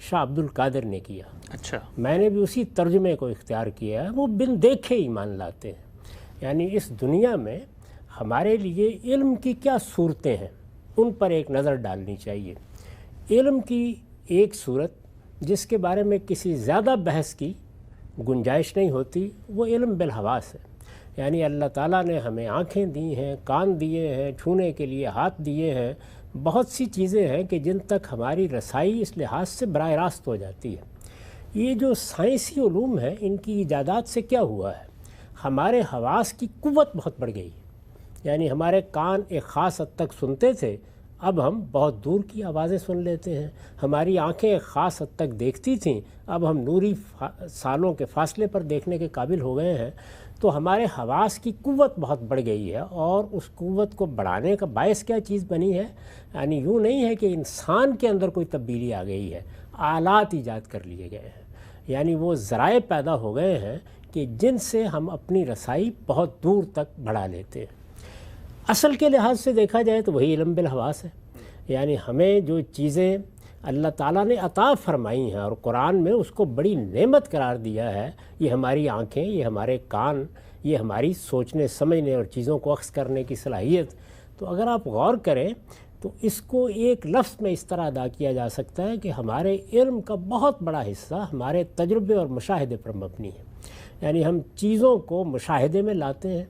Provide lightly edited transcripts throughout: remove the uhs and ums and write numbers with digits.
شاہ عبد القادر نے کیا. اچھا. میں نے بھی اسی ترجمے کو اختیار کیا ہے. وہ بن دیکھے ایمان لاتے ہیں. یعنی اس دنیا میں ہمارے لیے علم کی کیا صورتیں ہیں ان پر ایک نظر ڈالنی چاہیے. علم کی ایک صورت جس کے بارے میں کسی زیادہ بحث کی گنجائش نہیں ہوتی وہ علم بالحواس ہے. یعنی اللہ تعالیٰ نے ہمیں آنکھیں دی ہیں، کان دیے ہیں، چھونے کے لیے ہاتھ دیے ہیں، بہت سی چیزیں ہیں کہ جن تک ہماری رسائی اس لحاظ سے براہ راست ہو جاتی ہے. یہ جو سائنسی علوم ہیں ان کی ایجادات سے کیا ہوا ہے، ہمارے حواس کی قوت بہت بڑھ گئی. یعنی ہمارے کان ایک خاص حد تک سنتے تھے، اب ہم بہت دور کی آوازیں سن لیتے ہیں. ہماری آنکھیں ایک خاص حد تک دیکھتی تھیں، اب ہم نوری سالوں کے فاصلے پر دیکھنے کے قابل ہو گئے ہیں. تو ہمارے حواس کی قوت بہت بڑھ گئی ہے. اور اس قوت کو بڑھانے کا باعث کیا چیز بنی ہے؟ یعنی یوں نہیں ہے کہ انسان کے اندر کوئی تبدیلی آ گئی ہے، آلات ایجاد کر لیے گئے ہیں. یعنی وہ ذرائع پیدا ہو گئے ہیں کہ جن سے ہم اپنی رسائی بہت دور تک بڑھا لیتے ہیں. اصل کے لحاظ سے دیکھا جائے تو وہی علم بالحواس ہے. یعنی ہمیں جو چیزیں اللہ تعالیٰ نے عطا فرمائی ہیں اور قرآن میں اس کو بڑی نعمت قرار دیا ہے، یہ ہماری آنکھیں، یہ ہمارے کان، یہ ہماری سوچنے سمجھنے اور چیزوں کو اخذ کرنے کی صلاحیت. تو اگر آپ غور کریں تو اس کو ایک لفظ میں اس طرح ادا کیا جا سکتا ہے کہ ہمارے علم کا بہت بڑا حصہ ہمارے تجربے اور مشاہدے پر مبنی ہے. یعنی ہم چیزوں کو مشاہدے میں لاتے ہیں،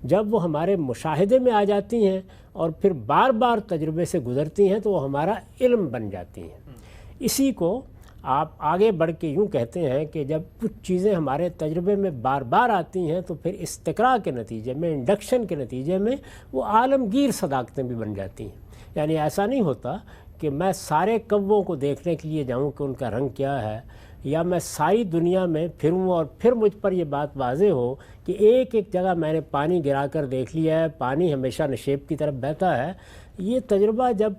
جب وہ ہمارے مشاہدے میں آ جاتی ہیں اور پھر بار بار تجربے سے گزرتی ہیں تو وہ ہمارا علم بن جاتی ہیں. اسی کو آپ آگے بڑھ کے یوں کہتے ہیں کہ جب کچھ چیزیں ہمارے تجربے میں بار بار آتی ہیں تو پھر استقراء کے نتیجے میں، انڈکشن کے نتیجے میں وہ عالمگیر صداقتیں بھی بن جاتی ہیں. یعنی ایسا نہیں ہوتا کہ میں سارے کووں کو دیکھنے کے لیے جاؤں کہ ان کا رنگ کیا ہے، یا میں ساری دنیا میں پھروں اور پھر مجھ پر یہ بات واضح ہو کہ ایک ایک جگہ میں نے پانی گرا کر دیکھ لیا ہے، پانی ہمیشہ نشیب کی طرف بہتا ہے. یہ تجربہ جب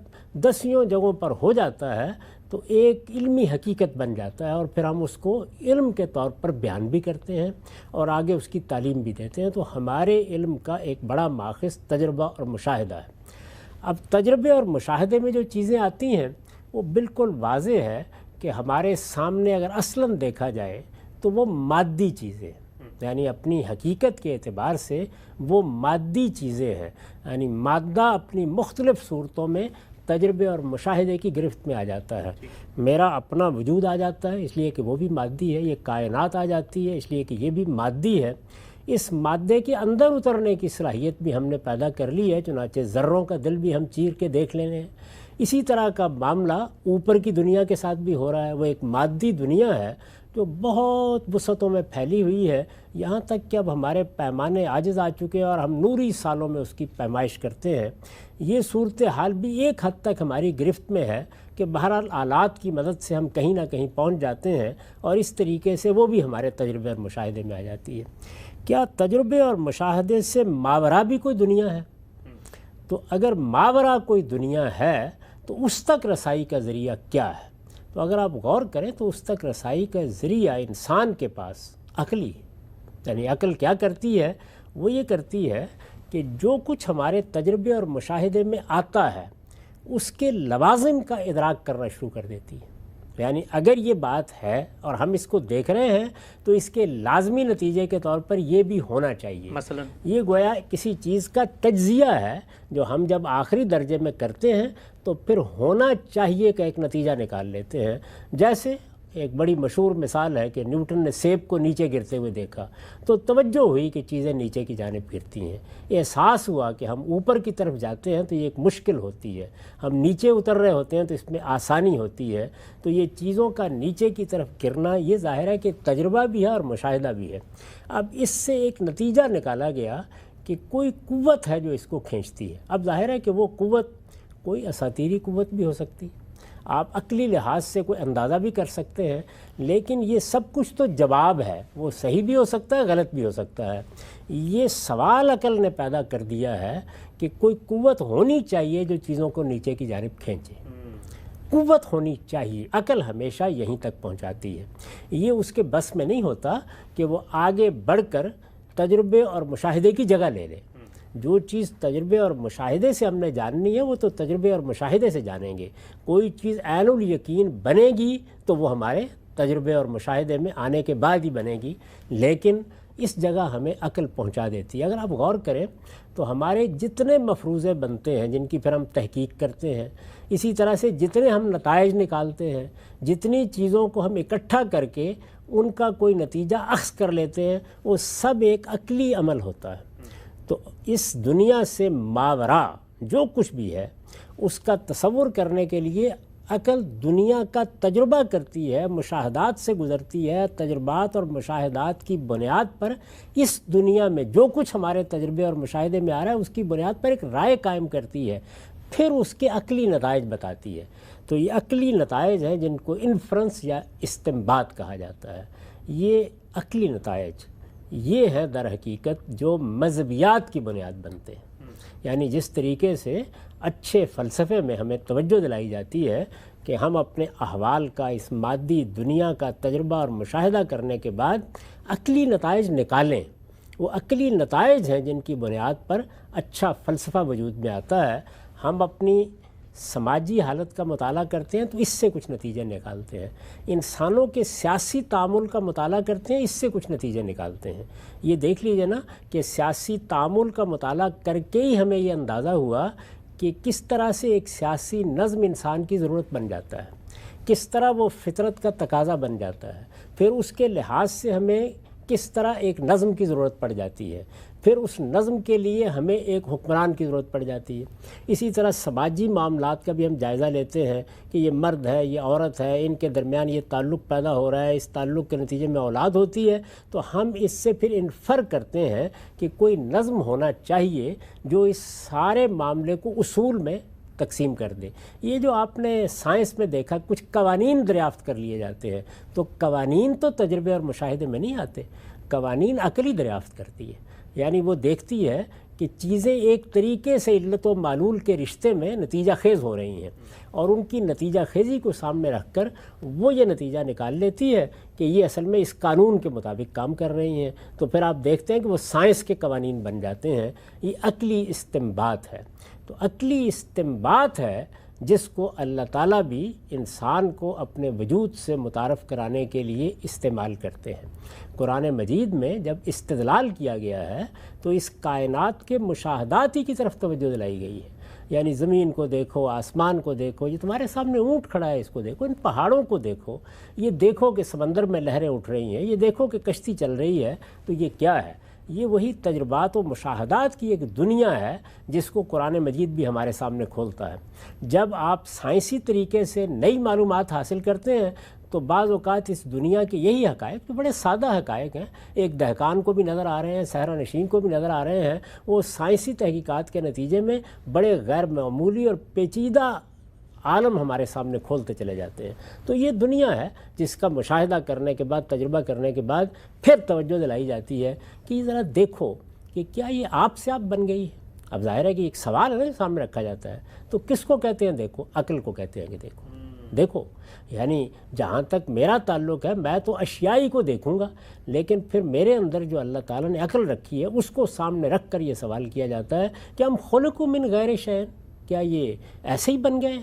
دسیوں جگہوں پر ہو جاتا ہے تو ایک علمی حقیقت بن جاتا ہے اور پھر ہم اس کو علم کے طور پر بیان بھی کرتے ہیں اور آگے اس کی تعلیم بھی دیتے ہیں. تو ہمارے علم کا ایک بڑا ماخذ تجربہ اور مشاہدہ ہے. اب تجربے اور مشاہدے میں جو چیزیں آتی ہیں وہ بالکل واضح ہے کہ ہمارے سامنے اگر اصلاً دیکھا جائے تو وہ مادی چیزیں، یعنی اپنی حقیقت کے اعتبار سے وہ مادی چیزیں ہیں. یعنی مادہ اپنی مختلف صورتوں میں تجربے اور مشاہدے کی گرفت میں آ جاتا ہے. میرا اپنا وجود آ جاتا ہے اس لیے کہ وہ بھی مادی ہے، یہ کائنات آ جاتی ہے اس لیے کہ یہ بھی مادی ہے. اس مادے کے اندر اترنے کی صلاحیت بھی ہم نے پیدا کر لی ہے، چنانچہ ذروں کا دل بھی ہم چیر کے دیکھ لینے ہیں. اسی طرح کا معاملہ اوپر کی دنیا کے ساتھ بھی ہو رہا ہے. وہ ایک مادی دنیا ہے جو بہت وسعتوں میں پھیلی ہوئی ہے، یہاں تک کہ اب ہمارے پیمانے عاجز آ چکے ہیں اور ہم نوری سالوں میں اس کی پیمائش کرتے ہیں. یہ صورتحال بھی ایک حد تک ہماری گرفت میں ہے کہ بہرحال آلات کی مدد سے ہم کہیں نہ کہیں پہنچ جاتے ہیں اور اس طریقے سے وہ بھی ہمارے تجربے اور مشاہدے میں آ جاتی ہے. کیا تجربے اور مشاہدے سے ماورا بھی کوئی دنیا ہے؟ تو اگر ماورا کوئی دنیا ہے تو اس تک رسائی کا ذریعہ کیا ہے؟ تو اگر آپ غور کریں تو اس تک رسائی کا ذریعہ انسان کے پاس عقلی ہے. یعنی عقل کیا کرتی ہے؟ وہ یہ کرتی ہے کہ جو کچھ ہمارے تجربے اور مشاہدے میں آتا ہے اس کے لوازم کا ادراک کرنا شروع کر دیتی ہے. یعنی اگر یہ بات ہے اور ہم اس کو دیکھ رہے ہیں تو اس کے لازمی نتیجے کے طور پر یہ بھی ہونا چاہیے. مثلا یہ گویا کسی چیز کا تجزیہ ہے جو ہم جب آخری درجے میں کرتے ہیں تو پھر ہونا چاہیے کا ایک نتیجہ نکال لیتے ہیں. جیسے ایک بڑی مشہور مثال ہے کہ نیوٹن نے سیب کو نیچے گرتے ہوئے دیکھا تو توجہ ہوئی کہ چیزیں نیچے کی جانب گرتی ہیں. احساس ہوا کہ ہم اوپر کی طرف جاتے ہیں تو یہ ایک مشکل ہوتی ہے، ہم نیچے اتر رہے ہوتے ہیں تو اس میں آسانی ہوتی ہے. تو یہ چیزوں کا نیچے کی طرف گرنا یہ ظاہر ہے کہ تجربہ بھی ہے اور مشاہدہ بھی ہے. اب اس سے ایک نتیجہ نکالا گیا کہ کوئی قوت ہے جو اس کو کھینچتی ہے. اب ظاہر ہے کہ وہ قوت کوئی اساطیری قوت بھی ہو سکتی، آپ عقلی لحاظ سے کوئی اندازہ بھی کر سکتے ہیں، لیکن یہ سب کچھ تو جواب ہے، وہ صحیح بھی ہو سکتا ہے، غلط بھی ہو سکتا ہے. یہ سوال عقل نے پیدا کر دیا ہے کہ کوئی قوت ہونی چاہیے جو چیزوں کو نیچے کی جانب کھینچے. قوت ہونی چاہیے، عقل ہمیشہ یہیں تک پہنچاتی ہے. یہ اس کے بس میں نہیں ہوتا کہ وہ آگے بڑھ کر تجربے اور مشاہدے کی جگہ لے لے. جو چیز تجربے اور مشاہدے سے ہم نے جاننی ہے وہ تو تجربے اور مشاہدے سے جانیں گے. کوئی چیز عین الیقین بنے گی تو وہ ہمارے تجربے اور مشاہدے میں آنے کے بعد ہی بنے گی. لیکن اس جگہ ہمیں عقل پہنچا دیتی ہے. اگر آپ غور کریں تو ہمارے جتنے مفروضے بنتے ہیں جن کی پھر ہم تحقیق کرتے ہیں، اسی طرح سے جتنے ہم نتائج نکالتے ہیں، جتنی چیزوں کو ہم اکٹھا کر کے ان کا کوئی نتیجہ اخذ کر لیتے ہیں، وہ سب ایک عقلی عمل ہوتا ہے. تو اس دنیا سے ماوراء جو کچھ بھی ہے اس کا تصور کرنے کے لیے عقل دنیا کا تجربہ کرتی ہے، مشاہدات سے گزرتی ہے. تجربات اور مشاہدات کی بنیاد پر اس دنیا میں جو کچھ ہمارے تجربے اور مشاہدے میں آ رہا ہے اس کی بنیاد پر ایک رائے قائم کرتی ہے، پھر اس کے عقلی نتائج بتاتی ہے. تو یہ عقلی نتائج ہیں جن کو انفرنس یا استنباط کہا جاتا ہے. یہ عقلی نتائج یہ ہیں در حقیقت جو مذہبیات کی بنیاد بنتے ہیں. یعنی جس طریقے سے اچھے فلسفے میں ہمیں توجہ دلائی جاتی ہے کہ ہم اپنے احوال کا اس مادی دنیا کا تجربہ اور مشاہدہ کرنے کے بعد عقلی نتائج نکالیں. وہ عقلی نتائج ہیں جن کی بنیاد پر اچھا فلسفہ وجود میں آتا ہے. ہم اپنی سماجی حالت کا مطالعہ کرتے ہیں تو اس سے کچھ نتیجے نکالتے ہیں. انسانوں کے سیاسی تعامل کا مطالعہ کرتے ہیں، اس سے کچھ نتیجے نکالتے ہیں. یہ دیکھ لیجئے نا کہ سیاسی تعامل کا مطالعہ کر کے ہی ہمیں یہ اندازہ ہوا کہ کس طرح سے ایک سیاسی نظم انسان کی ضرورت بن جاتا ہے، کس طرح وہ فطرت کا تقاضا بن جاتا ہے. پھر اس کے لحاظ سے ہمیں کس طرح ایک نظم کی ضرورت پڑ جاتی ہے، پھر اس نظم کے لیے ہمیں ایک حکمران کی ضرورت پڑ جاتی ہے. اسی طرح سماجی معاملات کا بھی ہم جائزہ لیتے ہیں کہ یہ مرد ہے، یہ عورت ہے، ان کے درمیان یہ تعلق پیدا ہو رہا ہے، اس تعلق کے نتیجے میں اولاد ہوتی ہے. تو ہم اس سے پھر انفر کرتے ہیں کہ کوئی نظم ہونا چاہیے جو اس سارے معاملے کو اصول میں تقسیم کر دے. یہ جو آپ نے سائنس میں دیکھا کچھ قوانین دریافت کر لیے جاتے ہیں، تو قوانین تو تجربے اور مشاہدے میں نہیں آتے. قوانین عقلی دریافت کرتی ہے. یعنی وہ دیکھتی ہے کہ چیزیں ایک طریقے سے علت و معلول کے رشتے میں نتیجہ خیز ہو رہی ہیں، اور ان کی نتیجہ خیزی کو سامنے رکھ کر وہ یہ نتیجہ نکال لیتی ہے کہ یہ اصل میں اس قانون کے مطابق کام کر رہی ہیں. تو پھر آپ دیکھتے ہیں کہ وہ سائنس کے قوانین بن جاتے ہیں. یہ عقلی استنباط ہے. تو عقلی استنباط ہے جس کو اللہ تعالیٰ بھی انسان کو اپنے وجود سے متعارف کرانے کے لیے استعمال کرتے ہیں. قرآن مجید میں جب استدلال کیا گیا ہے تو اس کائنات کے مشاہدات ہی کی طرف توجہ دلائی گئی ہے. یعنی زمین کو دیکھو، آسمان کو دیکھو، یہ تمہارے سامنے اونٹ کھڑا ہے، اس کو دیکھو، ان پہاڑوں کو دیکھو، یہ دیکھو کہ سمندر میں لہریں اٹھ رہی ہیں، یہ دیکھو کہ کشتی چل رہی ہے. تو یہ کیا ہے؟ یہ وہی تجربات و مشاہدات کی ایک دنیا ہے جس کو قرآن مجید بھی ہمارے سامنے کھولتا ہے. جب آپ سائنسی طریقے سے نئی معلومات حاصل کرتے ہیں تو بعض اوقات اس دنیا کے یہی حقائق جو بڑے سادہ حقائق ہیں، ایک دہقان کو بھی نظر آ رہے ہیں، صحرا نشین کو بھی نظر آ رہے ہیں، وہ سائنسی تحقیقات کے نتیجے میں بڑے غیر معمولی اور پیچیدہ عالم ہمارے سامنے کھولتے چلے جاتے ہیں. تو یہ دنیا ہے جس کا مشاہدہ کرنے کے بعد، تجربہ کرنے کے بعد پھر توجہ دلائی جاتی ہے کہ ذرا دیکھو کہ کیا یہ آپ سے آپ بن گئی ہے. اب ظاہر ہے کہ ایک سوال ہے نا سامنے رکھا جاتا ہے، تو کس کو کہتے ہیں دیکھو؟ عقل کو کہتے ہیں کہ دیکھو. یعنی جہاں تک میرا تعلق ہے میں تو اشیائی کو دیکھوں گا، لیکن پھر میرے اندر جو اللہ تعالیٰ نے عقل رکھی ہے اس کو سامنے رکھ کر یہ سوال کیا جاتا ہے کہ ہم خلقوا من غیر شیء، کیا یہ ایسے ہی بن گئے ہیں؟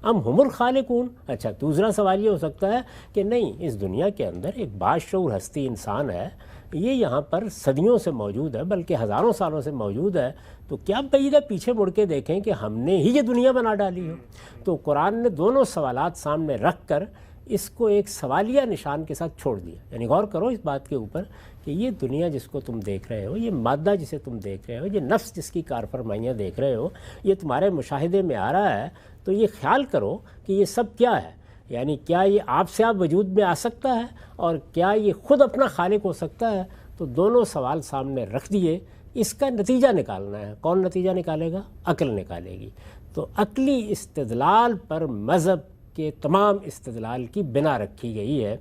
ہم الخالقون. اچھا، دوسرا سوال یہ ہو سکتا ہے کہ نہیں، اس دنیا کے اندر ایک باشعور ہستی انسان ہے، یہ یہاں پر صدیوں سے موجود ہے، بلکہ ہزاروں سالوں سے موجود ہے. تو کیا بعید ہے پیچھے مڑ کے دیکھیں کہ ہم نے ہی یہ دنیا بنا ڈالی ہو؟ تو قرآن نے دونوں سوالات سامنے رکھ کر اس کو ایک سوالیہ نشان کے ساتھ چھوڑ دیا. یعنی غور کرو اس بات کے اوپر کہ یہ دنیا جس کو تم دیکھ رہے ہو، یہ مادہ جسے تم دیکھ رہے ہو، یہ نفس جس کی کار فرمائیاں دیکھ رہے ہو، یہ تمہارے مشاہدے میں آ رہا ہے. تو یہ خیال کرو کہ یہ سب کیا ہے. یعنی کیا یہ آپ سے آپ وجود میں آ سکتا ہے، اور کیا یہ خود اپنا خالق ہو سکتا ہے؟ تو دونوں سوال سامنے رکھ دیے. اس کا نتیجہ نکالنا ہے. کون نتیجہ نکالے گا؟ عقل نکالے گی. تو عقلی استدلال پر مذہب کے تمام استدلال کی بنا رکھی گئی ہے.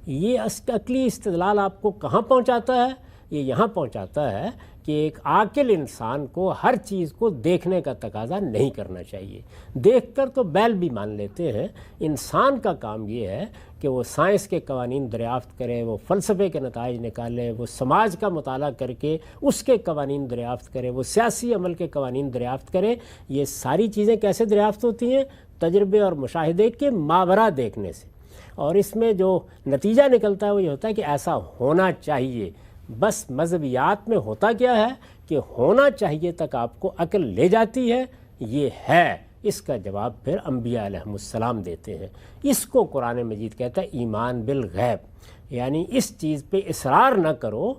یہ عقلی استدلال آپ کو کہاں پہنچاتا ہے؟ یہ یہاں پہنچاتا ہے کہ ایک عاقل انسان کو ہر چیز کو دیکھنے کا تقاضا نہیں کرنا چاہیے. دیکھ کر تو بیل بھی مان لیتے ہیں. انسان کا کام یہ ہے کہ وہ سائنس کے قوانین دریافت کرے، وہ فلسفے کے نتائج نکالے، وہ سماج کا مطالعہ کر کے اس کے قوانین دریافت کرے، وہ سیاسی عمل کے قوانین دریافت کرے. یہ ساری چیزیں کیسے دریافت ہوتی ہیں؟ تجربے اور مشاہدے کے ماورا دیکھنے سے. اور اس میں جو نتیجہ نکلتا ہے وہ یہ ہوتا ہے کہ ایسا ہونا چاہیے. بس مذہبیات میں ہوتا کیا ہے کہ ہونا چاہیے تک آپ کو عقل لے جاتی ہے، یہ ہے. اس کا جواب پھر انبیاء علیہم السلام دیتے ہیں. اس کو قرآن مجید کہتا ہے ایمان بالغیب، یعنی اس چیز پہ اصرار نہ کرو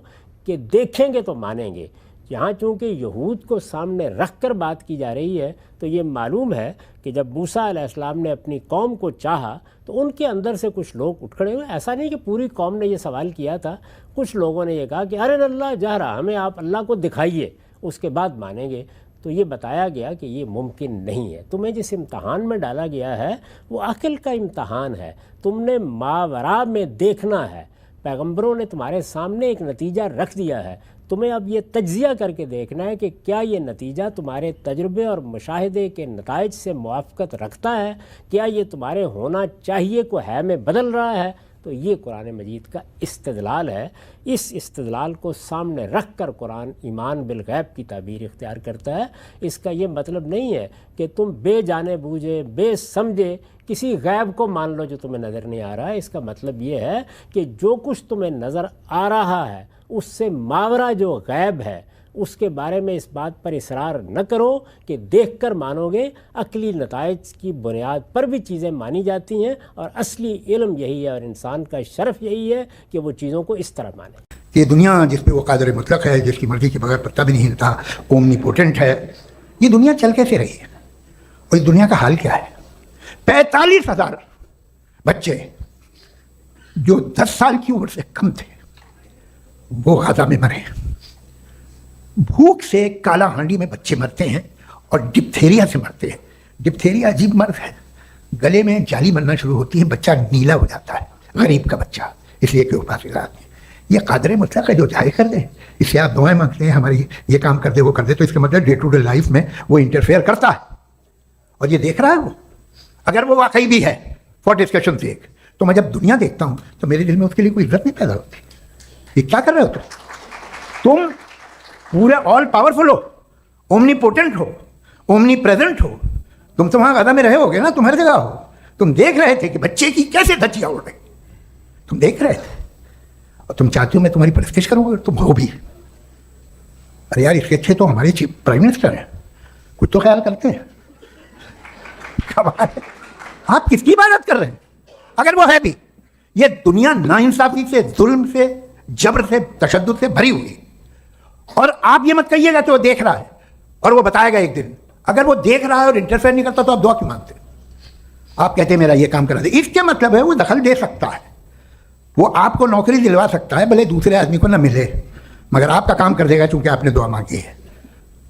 کہ دیکھیں گے تو مانیں گے. یہاں چونکہ یہود کو سامنے رکھ کر بات کی جا رہی ہے تو یہ معلوم ہے کہ جب موسیٰ علیہ السلام نے اپنی قوم کو چاہا تو ان کے اندر سے کچھ لوگ اٹھ کھڑے ہوئے. ایسا نہیں کہ پوری قوم نے یہ سوال کیا تھا، کچھ لوگوں نے یہ کہا کہ ارے اللہ جہرا، ہمیں آپ اللہ کو دکھائیے اس کے بعد مانیں گے. تو یہ بتایا گیا کہ یہ ممکن نہیں ہے. تمہیں جس امتحان میں ڈالا گیا ہے وہ عقل کا امتحان ہے. تم نے ماورا میں دیکھنا ہے. پیغمبروں نے تمہارے سامنے ایک نتیجہ رکھ دیا ہے، تمہیں اب یہ تجزیہ کر کے دیکھنا ہے کہ کیا یہ نتیجہ تمہارے تجربے اور مشاہدے کے نتائج سے موافقت رکھتا ہے، کیا یہ تمہارے ہونا چاہیے کو ہے میں بدل رہا ہے. تو یہ قرآن مجید کا استدلال ہے. اس استدلال کو سامنے رکھ کر قرآن ایمان بالغیب کی تعبیر اختیار کرتا ہے. اس کا یہ مطلب نہیں ہے کہ تم بے جانے بوجھے بے سمجھے کسی غیب کو مان لو جو تمہیں نظر نہیں آ رہا ہے. اس کا مطلب یہ ہے کہ جو کچھ تمہیں نظر آ رہا ہے اس سے ماورا جو غیب ہے اس کے بارے میں اس بات پر اصرار نہ کرو کہ دیکھ کر مانو گے. عقلی نتائج کی بنیاد پر بھی چیزیں مانی جاتی ہیں اور اصلی علم یہی ہے اور انسان کا شرف یہی ہے کہ وہ چیزوں کو اس طرح مانے. یہ دنیا جس پہ وہ قادر مطلق ہے، جس کی مرضی کے بغیر پتہ بھی نہیں ہلتا، اومنی پوٹنٹ ہے، یہ دنیا چل کیسے رہی ہے؟ اور اس دنیا کا حال کیا ہے؟ 45,000 بچے جو 10 سال کی عمر سے کم تھے وہ غزہ میں مرے. بھوک سے کالا ہانڈی میں بچے مرتے ہیں اور ڈپتھیریا سے مرتے ہیں. ڈپتھیریا عجیب مرض ہے، گلے میں جالی مرنا شروع ہوتی ہے، بچہ نیلا ہو جاتا ہے، غریب کا بچہ، اس لیے کہ وہ پاس رات میں. یہ قادر مطلق ہے جو چاہے کر دے. اس سے آپ دعائیں مانگتے ہیں ہماری یہ کام کر دے وہ کر دے، تو اس کا مطلب ڈے ٹو ڈے لائف میں وہ انٹرفیئر کرتا ہے اور یہ دیکھ رہا ہے. وہ اگر وہ واقعی بھی ہے فار ڈسکشن سیک، تو میں جب دنیا دیکھتا ہوں تو میرے دل میں اس کے لیے کوئی عزت نہیں پیدا ہوتی. یہ کیا کر رہے ہو تم پورے آل پاورفل ہو، اومنی پوٹنٹ ہو، اومنی پریزنٹ ہو. تم تو وہاں غزہ میں رہے ہوگے نا، تم ہر جگہ ہو. تم دیکھ رہے تھے کہ بچے کی کیسے دھچیاں اڑ رہی، تم دیکھ رہے تھے اور تم چاہتے ہو میں تمہاری پرستش کروں گا، تم ہو بھی. ارے یار اس کے اچھے تو ہمارے چیف پرائم منسٹر ہیں، کچھ تو خیال کرتے ہیں. آپ کس کی عبادت کر رہے ہیں اگر وہ ہے بھی؟ یہ دنیا ناانصافی سے، ظلم سے، جبر سے، تشدد سے بھری ہوئی. اور آپ یہ مت کہیے گا کہ وہ دیکھ رہا ہے اور وہ بتائے گا ایک دن. اگر وہ دیکھ رہا ہے اور انٹرفیئر نہیں کرتا تو آپ دعا کیوں مانگتے؟ آپ کہتے ہیں میرا یہ کام کرا دے. اس کے مطلب ہے وہ دخل دے سکتا ہے، وہ آپ کو نوکری دلوا سکتا ہے، بھلے دوسرے آدمی کو نہ ملے، مگر آپ کا کام کر دے گا چونکہ آپ نے دعا مانگی ہے.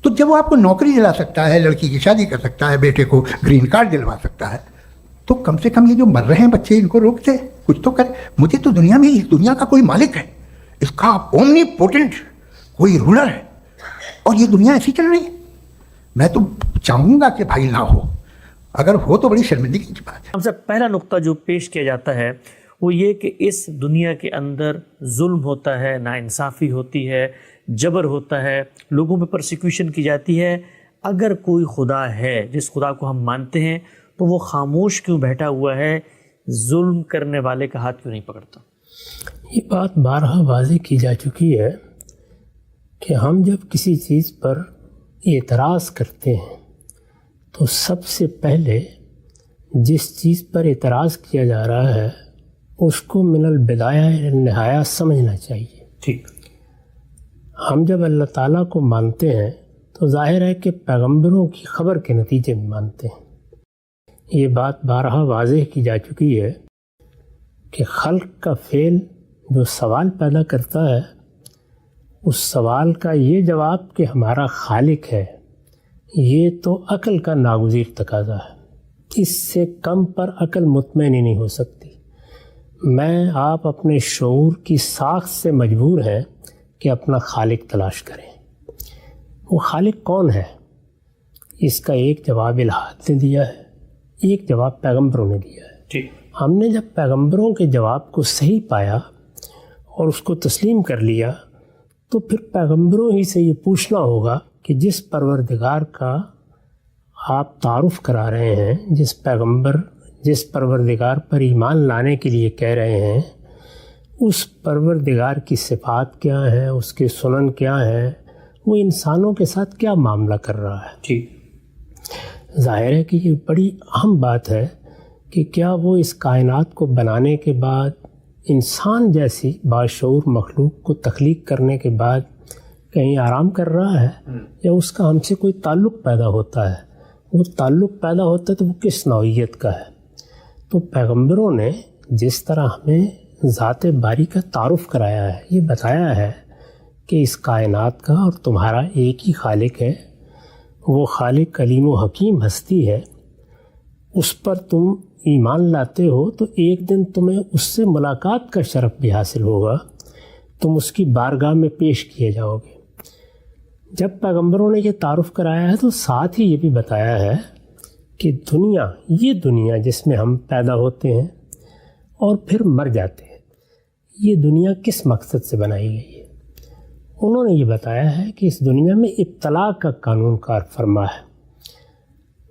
تو جب وہ آپ کو نوکری دلا سکتا ہے، لڑکی کی شادی کر سکتا ہے، بیٹے کو گرین کارڈ دلوا سکتا ہے، تو کم سے کم یہ جو مر رہے ہیں بچے ان کو روک دے، کچھ تو کرے. مجھے تو دنیا میں اس دنیا کا کوئی مالک ہے، اس کا اومنی پوٹنٹ کوئی رولر ہے، اور یہ دنیا ایسی چل رہی ہے. میں تو چاہوں گا کہ بھائی نہ ہو، اگر ہو تو بڑی شرمندگی کی بات ہے. ہم سے پہلا نقطہ جو پیش کیا جاتا ہے وہ یہ کہ اس دنیا کے اندر ظلم ہوتا ہے، ناانصافی ہوتی ہے، جبر ہوتا ہے، لوگوں پہ پرسیکیوشن کی جاتی ہے. اگر کوئی خدا ہے، جس خدا کو ہم مانتے ہیں، تو وہ خاموش کیوں بیٹھا ہوا ہے؟ ظلم کرنے والے کا ہاتھ کیوں نہیں پکڑتا؟ یہ بات بارہا واضح کی جا چکی ہے کہ ہم جب کسی چیز پر اعتراض کرتے ہیں تو سب سے پہلے جس چیز پر اعتراض کیا جا رہا ہے اس کو من البدایہ نہایہ سمجھنا چاہیے. ٹھیک. ہم جب اللہ تعالیٰ کو مانتے ہیں تو ظاہر ہے کہ پیغمبروں کی خبر کے نتیجے میں مانتے ہیں. یہ بات بارہا واضح کی جا چکی ہے کہ خلق کا فعل جو سوال پیدا کرتا ہے، اس سوال کا یہ جواب کہ ہمارا خالق ہے، یہ تو عقل کا ناگزیر تقاضا ہے. اس سے کم پر عقل مطمئن ہی نہیں ہو سکتی. میں آپ اپنے شعور کی ساخت سے مجبور ہیں کہ اپنا خالق تلاش کریں۔ وہ خالق کون ہے؟ اس کا ایک جواب الہات نے دیا ہے، ایک جواب پیغمبروں نے دیا ہے۔ ہم نے جب پیغمبروں کے جواب کو صحیح پایا اور اس کو تسلیم کر لیا تو پھر پیغمبروں ہی سے یہ پوچھنا ہوگا کہ جس پروردگار کا آپ تعارف کرا رہے ہیں، جس پروردگار پر ایمان لانے کے لیے کہہ رہے ہیں، اس پروردگار کی صفات کیا ہیں، اس کے سنن کیا ہیں، وہ انسانوں کے ساتھ کیا معاملہ کر رہا ہے۔ ظاہر ہے کہ یہ بڑی اہم بات ہے کہ کیا وہ اس کائنات کو بنانے کے بعد انسان جیسی باشعور مخلوق کو تخلیق کرنے کے بعد کہیں آرام کر رہا ہے یا اس کا ہم سے کوئی تعلق پیدا ہوتا ہے؟ وہ تعلق پیدا ہوتا ہے تو وہ کس نوعیت کا ہے؟ تو پیغمبروں نے جس طرح ہمیں ذات باری کا تعارف کرایا ہے، یہ بتایا ہے کہ اس کائنات کا اور تمہارا ایک ہی خالق ہے، وہ خالق علیم و حکیم ہستی ہے، اس پر تم ایمان لاتے ہو تو ایک دن تمہیں اس سے ملاقات کا شرف بھی حاصل ہوگا، تم اس کی بارگاہ میں پیش کیے جاؤ گے۔ جب پیغمبروں نے یہ تعارف کرایا ہے تو ساتھ ہی یہ بھی بتایا ہے کہ یہ دنیا جس میں ہم پیدا ہوتے ہیں اور پھر مر جاتے ہیں، یہ دنیا کس مقصد سے بنائی گئی ہے؟ انہوں نے یہ بتایا ہے کہ اس دنیا میں ابتلاء کا قانون کار فرما ہے۔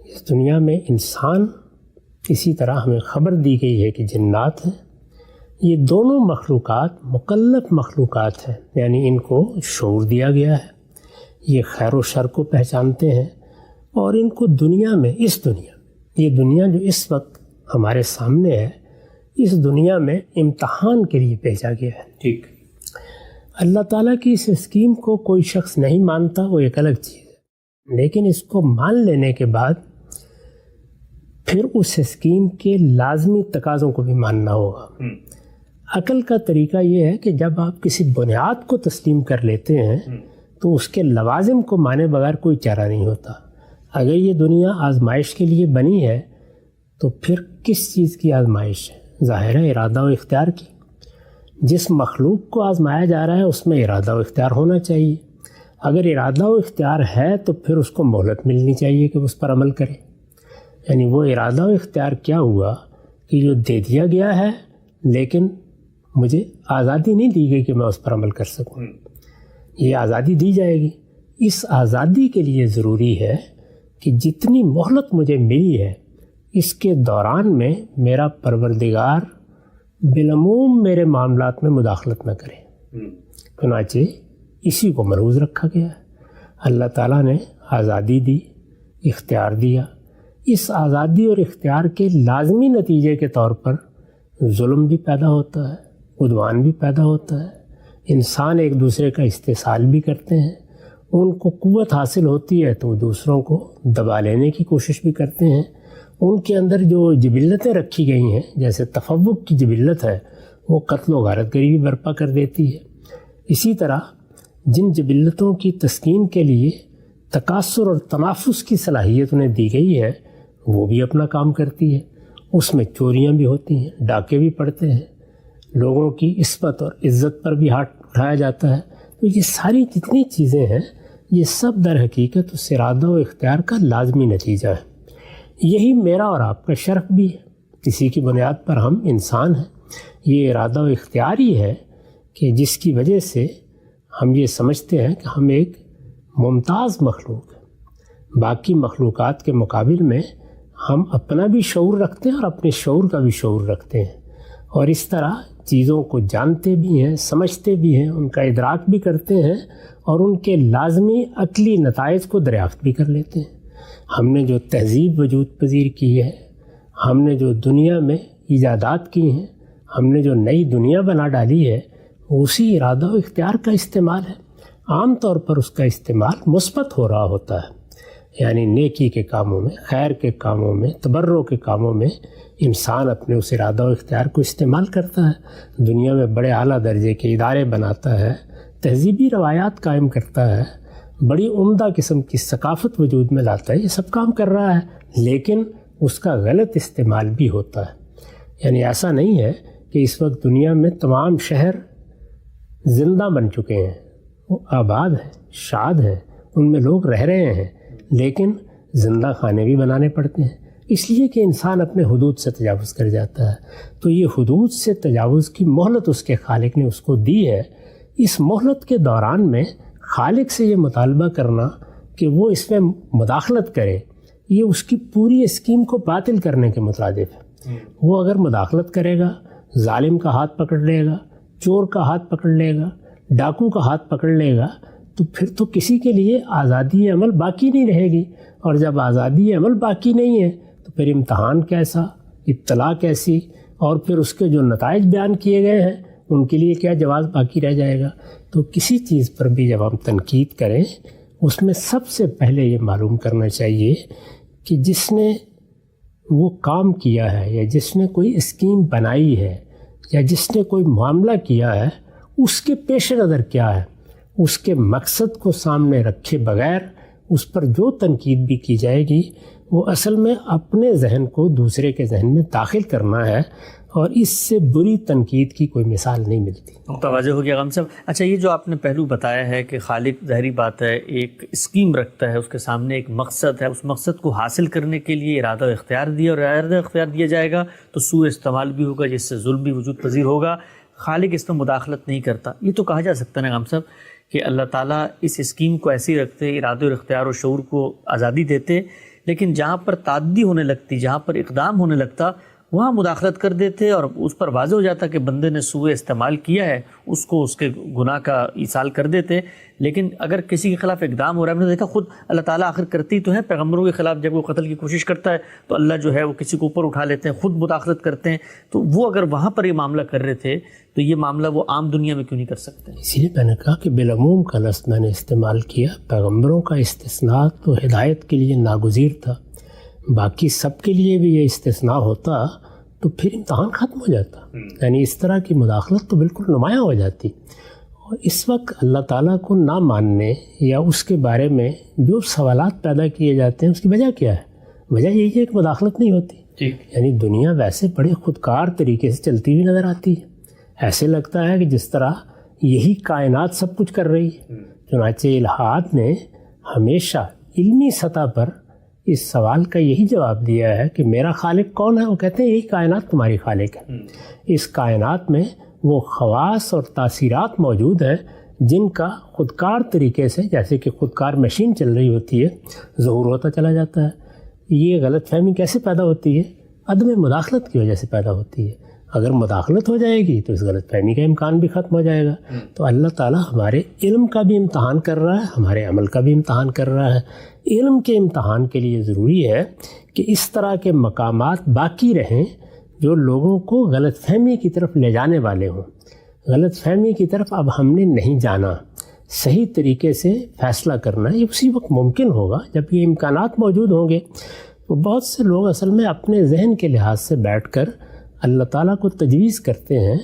اس دنیا میں انسان، اسی طرح ہمیں خبر دی گئی ہے کہ جنات ہیں، یہ دونوں مخلوقات مکلف مخلوقات ہیں، یعنی ان کو شعور دیا گیا ہے، یہ خیر و شر کو پہچانتے ہیں، اور ان کو دنیا میں یہ دنیا جو اس وقت ہمارے سامنے ہے، اس دنیا میں امتحان کے لیے بھیجا گیا ہے۔ اللہ تعالیٰ کی اس اسکیم کو کوئی شخص نہیں مانتا، وہ ایک الگ چیز ہے، لیکن اس کو مان لینے کے بعد پھر اس اسکیم کے لازمی تقاضوں کو بھی ماننا ہوگا۔ عقل کا طریقہ یہ ہے کہ جب آپ کسی بنیاد کو تسلیم کر لیتے ہیں تو اس کے لوازم کو مانے بغیر کوئی چارہ نہیں ہوتا۔ اگر یہ دنیا آزمائش کے لیے بنی ہے تو پھر کس چیز کی آزمائش ہے؟ ظاہر ہے ارادہ و اختیار کی۔ جس مخلوق کو آزمایا جا رہا ہے اس میں ارادہ و اختیار ہونا چاہیے۔ اگر ارادہ و اختیار ہے تو پھر اس کو مہلت ملنی چاہیے کہ اس پر عمل کرے۔ یعنی وہ ارادہ و اختیار کیا ہوا کہ جو دے دیا گیا ہے لیکن مجھے آزادی نہیں دی گئی کہ میں اس پر عمل کر سکوں۔ یہ آزادی دی جائے گی۔ اس آزادی کے لیے ضروری ہے کہ جتنی مہلت مجھے ملی ہے اس کے دوران میں میرا پروردگار بالعموم میرے معاملات میں مداخلت نہ کرے۔ چنانچہ اسی کو ملحوظ رکھا گیا ہے۔ اللہ تعالیٰ نے آزادی دی، اختیار دیا۔ اس آزادی اور اختیار کے لازمی نتیجے کے طور پر ظلم بھی پیدا ہوتا ہے، عدوان بھی پیدا ہوتا ہے، انسان ایک دوسرے کا استحصال بھی کرتے ہیں، ان کو قوت حاصل ہوتی ہے تو وہ دوسروں کو دبا لینے کی کوشش بھی کرتے ہیں۔ ان کے اندر جو جبلتیں رکھی گئی ہیں، جیسے تفوق کی جبلت ہے، وہ قتل و غارت گری بھی برپا کر دیتی ہے۔ اسی طرح جن جبلتوں کی تسکین کے لیے تکاثر اور تنافس کی صلاحیت انہیں دی گئی ہے وہ بھی اپنا کام کرتی ہے۔ اس میں چوریاں بھی ہوتی ہیں، ڈاکے بھی پڑتے ہیں، لوگوں کی عصمت اور عزت پر بھی ہاتھ اٹھایا جاتا ہے۔ تو یہ ساری جتنی چیزیں ہیں یہ سب در حقیقت اس ارادہ و اختیار کا لازمی نتیجہ ہے۔ یہی میرا اور آپ کا شرف بھی ہے، اسی کی بنیاد پر ہم انسان ہیں۔ یہ ارادہ و اختیار ہی ہے کہ جس کی وجہ سے ہم یہ سمجھتے ہیں کہ ہم ایک ممتاز مخلوق ہیں۔ باقی مخلوقات کے مقابل میں ہم اپنا بھی شعور رکھتے ہیں اور اپنے شعور کا بھی شعور رکھتے ہیں، اور اس طرح چیزوں کو جانتے بھی ہیں، سمجھتے بھی ہیں، ان کا ادراک بھی کرتے ہیں اور ان کے لازمی عقلی نتائج کو دریافت بھی کر لیتے ہیں۔ ہم نے جو تہذیب وجود پذیر کی ہے، ہم نے جو دنیا میں ایجادات کی ہیں، ہم نے جو نئی دنیا بنا ڈالی ہے، اسی ارادہ و اختیار کا استعمال ہے۔ عام طور پر اس کا استعمال مثبت ہو رہا ہوتا ہے، یعنی نیکی کے کاموں میں، خیر کے کاموں میں، تبرع کے کاموں میں انسان اپنے اس ارادہ و اختیار کو استعمال کرتا ہے، دنیا میں بڑے اعلیٰ درجے کے ادارے بناتا ہے، تہذیبی روایات قائم کرتا ہے، بڑی عمدہ قسم کی ثقافت وجود میں لاتا ہے، یہ سب کام کر رہا ہے، لیکن اس کا غلط استعمال بھی ہوتا ہے۔ یعنی ایسا نہیں ہے کہ اس وقت دنیا میں تمام شہر زندہ بن چکے ہیں، وہ آباد ہیں، شاد ہیں، ان میں لوگ رہ رہے ہیں، لیکن زندہ خانے بھی بنانے پڑتے ہیں، اس لیے کہ انسان اپنے حدود سے تجاوز کر جاتا ہے۔ تو یہ حدود سے تجاوز کی مہلت اس کے خالق نے اس کو دی ہے۔ اس مہلت کے دوران میں خالق سے یہ مطالبہ کرنا کہ وہ اس میں مداخلت کرے، یہ اس کی پوری اسکیم کو باطل کرنے کے مترادف ہے۔ وہ اگر مداخلت کرے گا، ظالم کا ہاتھ پکڑ لے گا، چور کا ہاتھ پکڑ لے گا، ڈاکو کا ہاتھ پکڑ لے گا، تو پھر تو کسی کے لیے آزادی عمل باقی نہیں رہے گی، اور جب آزادی عمل باقی نہیں ہے تو پھر امتحان کیسا، ابتلا کیسی، اور پھر اس کے جو نتائج بیان کیے گئے ہیں ان کے لیے کیا جواز باقی رہ جائے گا۔ تو کسی چیز پر بھی جب ہم تنقید کریں اس میں سب سے پہلے یہ معلوم کرنا چاہیے کہ جس نے وہ کام کیا ہے یا جس نے کوئی اسکیم بنائی ہے یا جس نے کوئی معاملہ کیا ہے اس کے پیش نظر کیا ہے، اس کے مقصد کو سامنے رکھے بغیر اس پر جو تنقید بھی کی جائے گی وہ اصل میں اپنے ذہن کو دوسرے کے ذہن میں داخل کرنا ہے، اور اس سے بری تنقید کی کوئی مثال نہیں ملتی۔ واضح ہو گیا غم صاحب۔ اچھا، یہ جو آپ نے پہلو بتایا ہے کہ خالق ظاہری بات ہے ایک اسکیم رکھتا ہے، اس کے سامنے ایک مقصد ہے، اس مقصد کو حاصل کرنے کے لیے ارادہ و اختیار دیا، اور ارادہ اختیار دیا جائے گا تو سوء استعمال بھی ہوگا جس سے ظلم بھی وجود پذیر ہوگا، خالق اس میں مداخلت نہیں کرتا۔ یہ تو کہا جا سکتا ہے نا غم صاحب کہ اللہ تعالیٰ اس اسکیم کو ایسے ہی رکھتے، ارادے اور اختیار و شعور کو آزادی دیتے، لیکن جہاں پر تعدی ہونے لگتی، جہاں پر اقدام ہونے لگتا وہاں مداخلت کر دیتے، اور اس پر واضح ہو جاتا کہ بندے نے سوء استعمال کیا ہے، اس کو اس کے گناہ کا ایصال کر دیتے۔ لیکن اگر کسی کے خلاف اقدام ہو رہا ہے، ہم نے دیکھا خود اللہ تعالیٰ آخر کرتی تو ہے پیغمبروں کے خلاف، جب وہ قتل کی کوشش کرتا ہے تو اللہ جو ہے وہ کسی کو اوپر اٹھا لیتے ہیں، خود مداخلت کرتے ہیں۔ تو وہ اگر وہاں پر یہ معاملہ کر رہے تھے تو یہ معاملہ وہ عام دنیا میں کیوں نہیں کر سکتے؟ اسی لیے میں نے کہا کہ بالعموم کا لفظ میں نے استعمال کیا، پیغمبروں کا استثناء تو ہدایت کے لیے ناگزیر تھا، باقی سب کے لیے بھی یہ استثناء ہوتا تو پھر امتحان ختم ہو جاتا، یعنی اس طرح کی مداخلت تو بالکل نمایاں ہو جاتی۔ اور اس وقت اللہ تعالیٰ کو نہ ماننے یا اس کے بارے میں جو سوالات پیدا کیے جاتے ہیں اس کی وجہ کیا ہے؟ وجہ یہی ہے کہ مداخلت نہیں ہوتی، یعنی دنیا ویسے بڑے خودکار طریقے سے چلتی ہوئی نظر آتی ہے، ایسے لگتا ہے کہ جس طرح یہی کائنات سب کچھ کر رہی ہے۔ چنانچہ الہات نے ہمیشہ علمی سطح پر اس سوال کا یہی جواب دیا ہے کہ میرا خالق کون ہے؟ وہ کہتے ہیں یہی کائنات تمہاری خالق ہے۔ اس کائنات میں وہ خواص اور تاثیرات موجود ہیں جن کا خودکار طریقے سے، جیسے کہ خودکار مشین چل رہی ہوتی ہے، ظہور ہوتا چلا جاتا ہے۔ یہ غلط فہمی کیسے پیدا ہوتی ہے؟ عدم مداخلت کی وجہ سے پیدا ہوتی ہے۔ اگر مداخلت ہو جائے گی تو اس غلط فہمی کا امکان بھی ختم ہو جائے گا۔ تو اللہ تعالیٰ ہمارے علم کا بھی امتحان کر رہا ہے، ہمارے عمل کا بھی امتحان کر رہا ہے۔ علم کے امتحان کے لیے ضروری ہے کہ اس طرح کے مقامات باقی رہیں جو لوگوں کو غلط فہمی کی طرف لے جانے والے ہوں۔ غلط فہمی کی طرف اب ہم نے نہیں جانا، صحیح طریقے سے فیصلہ کرنا ہے۔ یہ اسی وقت ممکن ہوگا جب یہ امکانات موجود ہوں گے۔ تو بہت سے لوگ اصل میں اپنے ذہن کے لحاظ سے بیٹھ کر اللہ تعالیٰ کو تجویز کرتے ہیں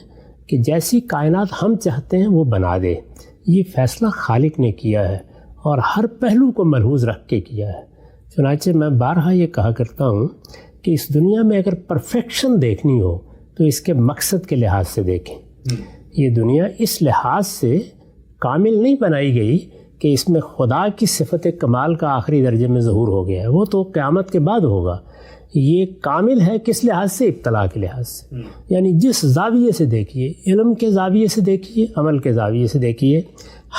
کہ جیسی کائنات ہم چاہتے ہیں وہ بنا دے۔ یہ فیصلہ خالق نے کیا ہے اور ہر پہلو کو ملحوظ رکھ کے کیا ہے۔ چنانچہ میں بارہا یہ کہا کرتا ہوں کہ اس دنیا میں اگر پرفیکشن دیکھنی ہو تو اس کے مقصد کے لحاظ سے دیکھیں۔ یہ دنیا اس لحاظ سے کامل نہیں بنائی گئی کہ اس میں خدا کی صفت کمال کا آخری درجے میں ظہور ہو گیا ہے، وہ تو قیامت کے بعد ہوگا۔ یہ کامل ہے کس لحاظ سے؟ ابتلا کے لحاظ سے، یعنی جس زاویے سے دیکھیے، علم کے زاویے سے دیکھیے، عمل کے زاویے سے دیکھیے،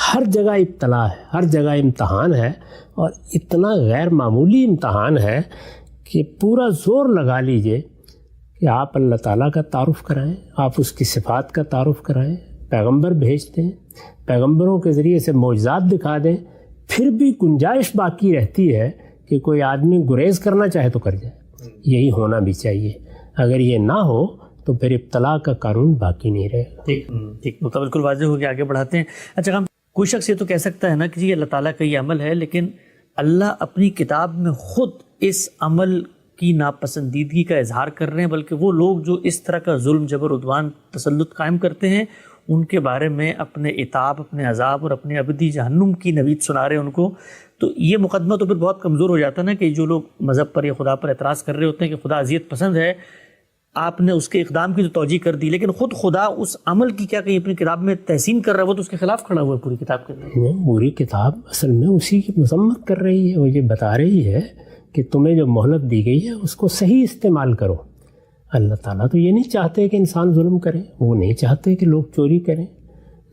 ہر جگہ ابتلا ہے، ہر جگہ امتحان ہے، اور اتنا غیر معمولی امتحان ہے کہ پورا زور لگا لیجئے کہ آپ اللہ تعالیٰ کا تعارف کرائیں، آپ اس کی صفات کا تعارف کرائیں، پیغمبر بھیج دیں، پیغمبروں کے ذریعے سے معجزات دکھا دیں، پھر بھی گنجائش باقی رہتی ہے کہ کوئی آدمی گریز کرنا چاہے تو کر جائے۔ یہی ہونا بھی چاہیے، اگر یہ نہ ہو تو پھر ابتلا کا قانون باقی نہیں رہے گا۔ ٹھیک، نقطہ بالکل واضح ہو گیا، آگے بڑھاتے ہیں۔ اچھا، ہم کوئی شخص یہ تو کہہ سکتا ہے نا کہ جی اللہ تعالیٰ کا یہ عمل ہے، لیکن اللہ اپنی کتاب میں خود اس عمل کی ناپسندیدگی کا اظہار کر رہے ہیں، بلکہ وہ لوگ جو اس طرح کا ظلم، جبر، عدوان، تسلط قائم کرتے ہیں ان کے بارے میں اپنے عتاب، اپنے عذاب اور اپنے ابدی جہنم کی نوید سنا رہے ہیں ان کو۔ تو یہ مقدمہ تو پھر بہت کمزور ہو جاتا ہے نا کہ جو لوگ مذہب پر یا خدا پر اعتراض کر رہے ہوتے ہیں کہ خدا اذیت پسند ہے، آپ نے اس کے اقدام کی تو توجیہ کر دی، لیکن خود خدا اس عمل کی کیا کہیں اپنی کتاب میں تحسین کر رہا ہے، وہ تو اس کے خلاف کھڑا ہوا ہے پوری کتاب کے اندر۔ پوری کتاب اصل میں اسی کی مذمت کر رہی ہے، وہ یہ بتا رہی ہے کہ تمہیں جو مہلت دی گئی ہے اس کو صحیح استعمال کرو۔ اللہ تعالیٰ تو یہ نہیں چاہتے کہ انسان ظلم کرے، وہ نہیں چاہتے کہ لوگ چوری کریں،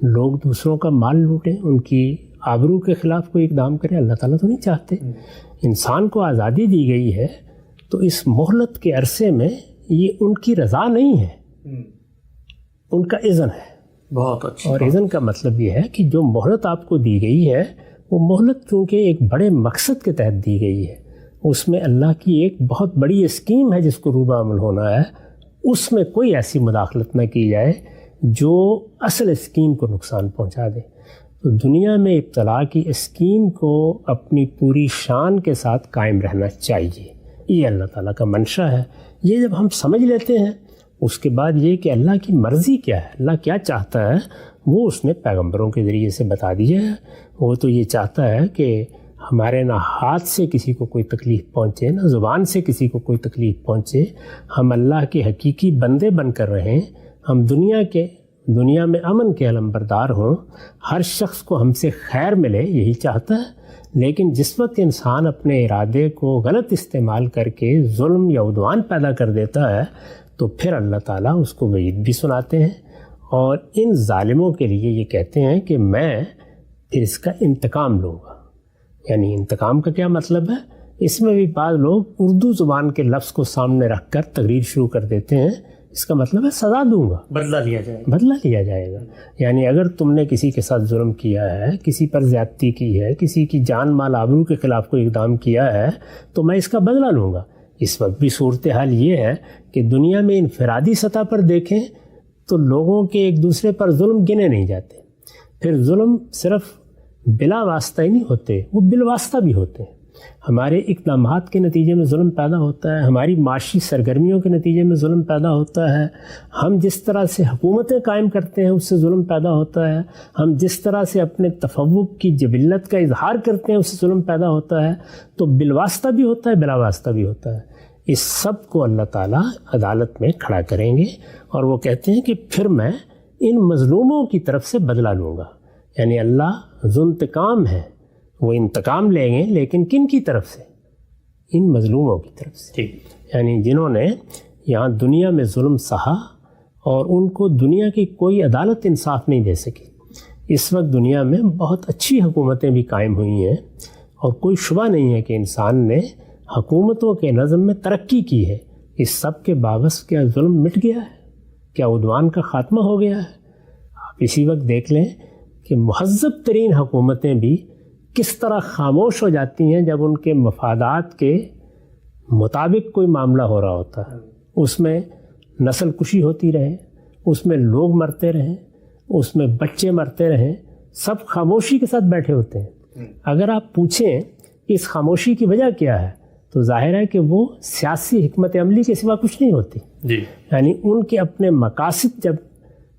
لوگ دوسروں کا مال لوٹیں، ان کی آبرو کے خلاف کوئی اقدام کرے، اللہ تعالیٰ تو نہیں چاہتے۔ انسان کو آزادی دی گئی ہے تو اس مہلت کے عرصے میں یہ ان کی رضا نہیں ہے، ان کا اذن ہے۔ بہت اچھا۔ اور اذن کا مطلب یہ ہے کہ جو مہلت آپ کو دی گئی ہے وہ مہلت چونکہ ایک بڑے مقصد کے تحت دی گئی ہے، اس میں اللہ کی ایک بہت بڑی اسکیم ہے جس کو روبہ عمل ہونا ہے، اس میں کوئی ایسی مداخلت نہ کی جائے جو اصل اسکیم کو نقصان پہنچا دے۔ تو دنیا میں ابتلا کی اسکیم کو اپنی پوری شان کے ساتھ قائم رہنا چاہیے، یہ اللہ تعالیٰ کا منشا ہے۔ یہ جب ہم سمجھ لیتے ہیں اس کے بعد یہ کہ اللہ کی مرضی کیا ہے، اللہ کیا چاہتا ہے، وہ اس نے پیغمبروں کے ذریعے سے بتا دیا ہے۔ وہ تو یہ چاہتا ہے کہ ہمارے نہ ہاتھ سے کسی کو کوئی تکلیف پہنچے، نہ زبان سے کسی کو کوئی تکلیف پہنچے، ہم اللہ کے حقیقی بندے بن کر رہیں، ہم دنیا میں امن کے علمبردار ہوں، ہر شخص کو ہم سے خیر ملے، یہی چاہتا ہے۔ لیکن جس وقت انسان اپنے ارادے کو غلط استعمال کر کے ظلم یا عدوان پیدا کر دیتا ہے تو پھر اللہ تعالیٰ اس کو وعید بھی سناتے ہیں، اور ان ظالموں کے لیے یہ کہتے ہیں کہ میں پھر اس کا انتقام لوں گا۔ یعنی انتقام کا کیا مطلب ہے؟ اس میں بھی بعض لوگ اردو زبان کے لفظ کو سامنے رکھ کر تقریر شروع کر دیتے ہیں، اس کا مطلب ہے سزا دوں گا، بدلہ لیا جائے گا۔ بدلہ لیا جائے گا۔ یعنی اگر تم نے کسی کے ساتھ ظلم کیا ہے، کسی پر زیادتی کی ہے، کسی کی جان مال آبرو کے خلاف کوئی اقدام کیا ہے تو میں اس کا بدلہ لوں گا۔ اس وقت بھی صورتحال یہ ہے کہ دنیا میں انفرادی سطح پر دیکھیں تو لوگوں کے ایک دوسرے پر ظلم گنے نہیں جاتے، پھر ظلم صرف بلا واسطہ ہی نہیں ہوتے، وہ بالواسطہ بھی ہوتے ہیں۔ ہمارے اقدامات کے نتیجے میں ظلم پیدا ہوتا ہے، ہماری معاشی سرگرمیوں کے نتیجے میں ظلم پیدا ہوتا ہے، ہم جس طرح سے حکومتیں قائم کرتے ہیں اس سے ظلم پیدا ہوتا ہے، ہم جس طرح سے اپنے تفوق کی جبلت کا اظہار کرتے ہیں اس سے ظلم پیدا ہوتا ہے۔ تو بالواسطہ بھی ہوتا ہے، بلا واسطہ بھی ہوتا ہے۔ اس سب کو اللہ تعالیٰ عدالت میں کھڑا کریں گے، اور وہ کہتے ہیں کہ پھر میں ان مظلوموں کی طرف سے بدلہ لوں گا۔ یعنی اللہ ذو انتقام ہے، وہ انتقام لیں گے، لیکن کن کی طرف سے؟ ان مظلوموں کی طرف سے۔ یعنی جنہوں نے یہاں دنیا میں ظلم سہا اور ان کو دنیا کی کوئی عدالت انصاف نہیں دے سکی۔ اس وقت دنیا میں بہت اچھی حکومتیں بھی قائم ہوئی ہیں، اور کوئی شبہ نہیں ہے کہ انسان نے حکومتوں کے نظم میں ترقی کی ہے۔ اس سب کے باوجود کیا ظلم مٹ گیا ہے؟ کیا عدوان کا خاتمہ ہو گیا ہے؟ آپ اسی وقت دیکھ لیں کہ مہذب ترین حکومتیں بھی کس طرح خاموش ہو جاتی ہیں جب ان کے مفادات کے مطابق کوئی معاملہ ہو رہا ہوتا ہے۔ اس میں نسل کشی ہوتی رہے، اس میں لوگ مرتے رہیں، اس میں بچے مرتے رہیں، سب خاموشی کے ساتھ بیٹھے ہوتے ہیں۔ اگر آپ پوچھیں کہ اس خاموشی کی وجہ کیا ہے تو ظاہر ہے کہ وہ سیاسی حکمت عملی کے سوا کچھ نہیں ہوتی۔ یعنی ان کے اپنے مقاصد جب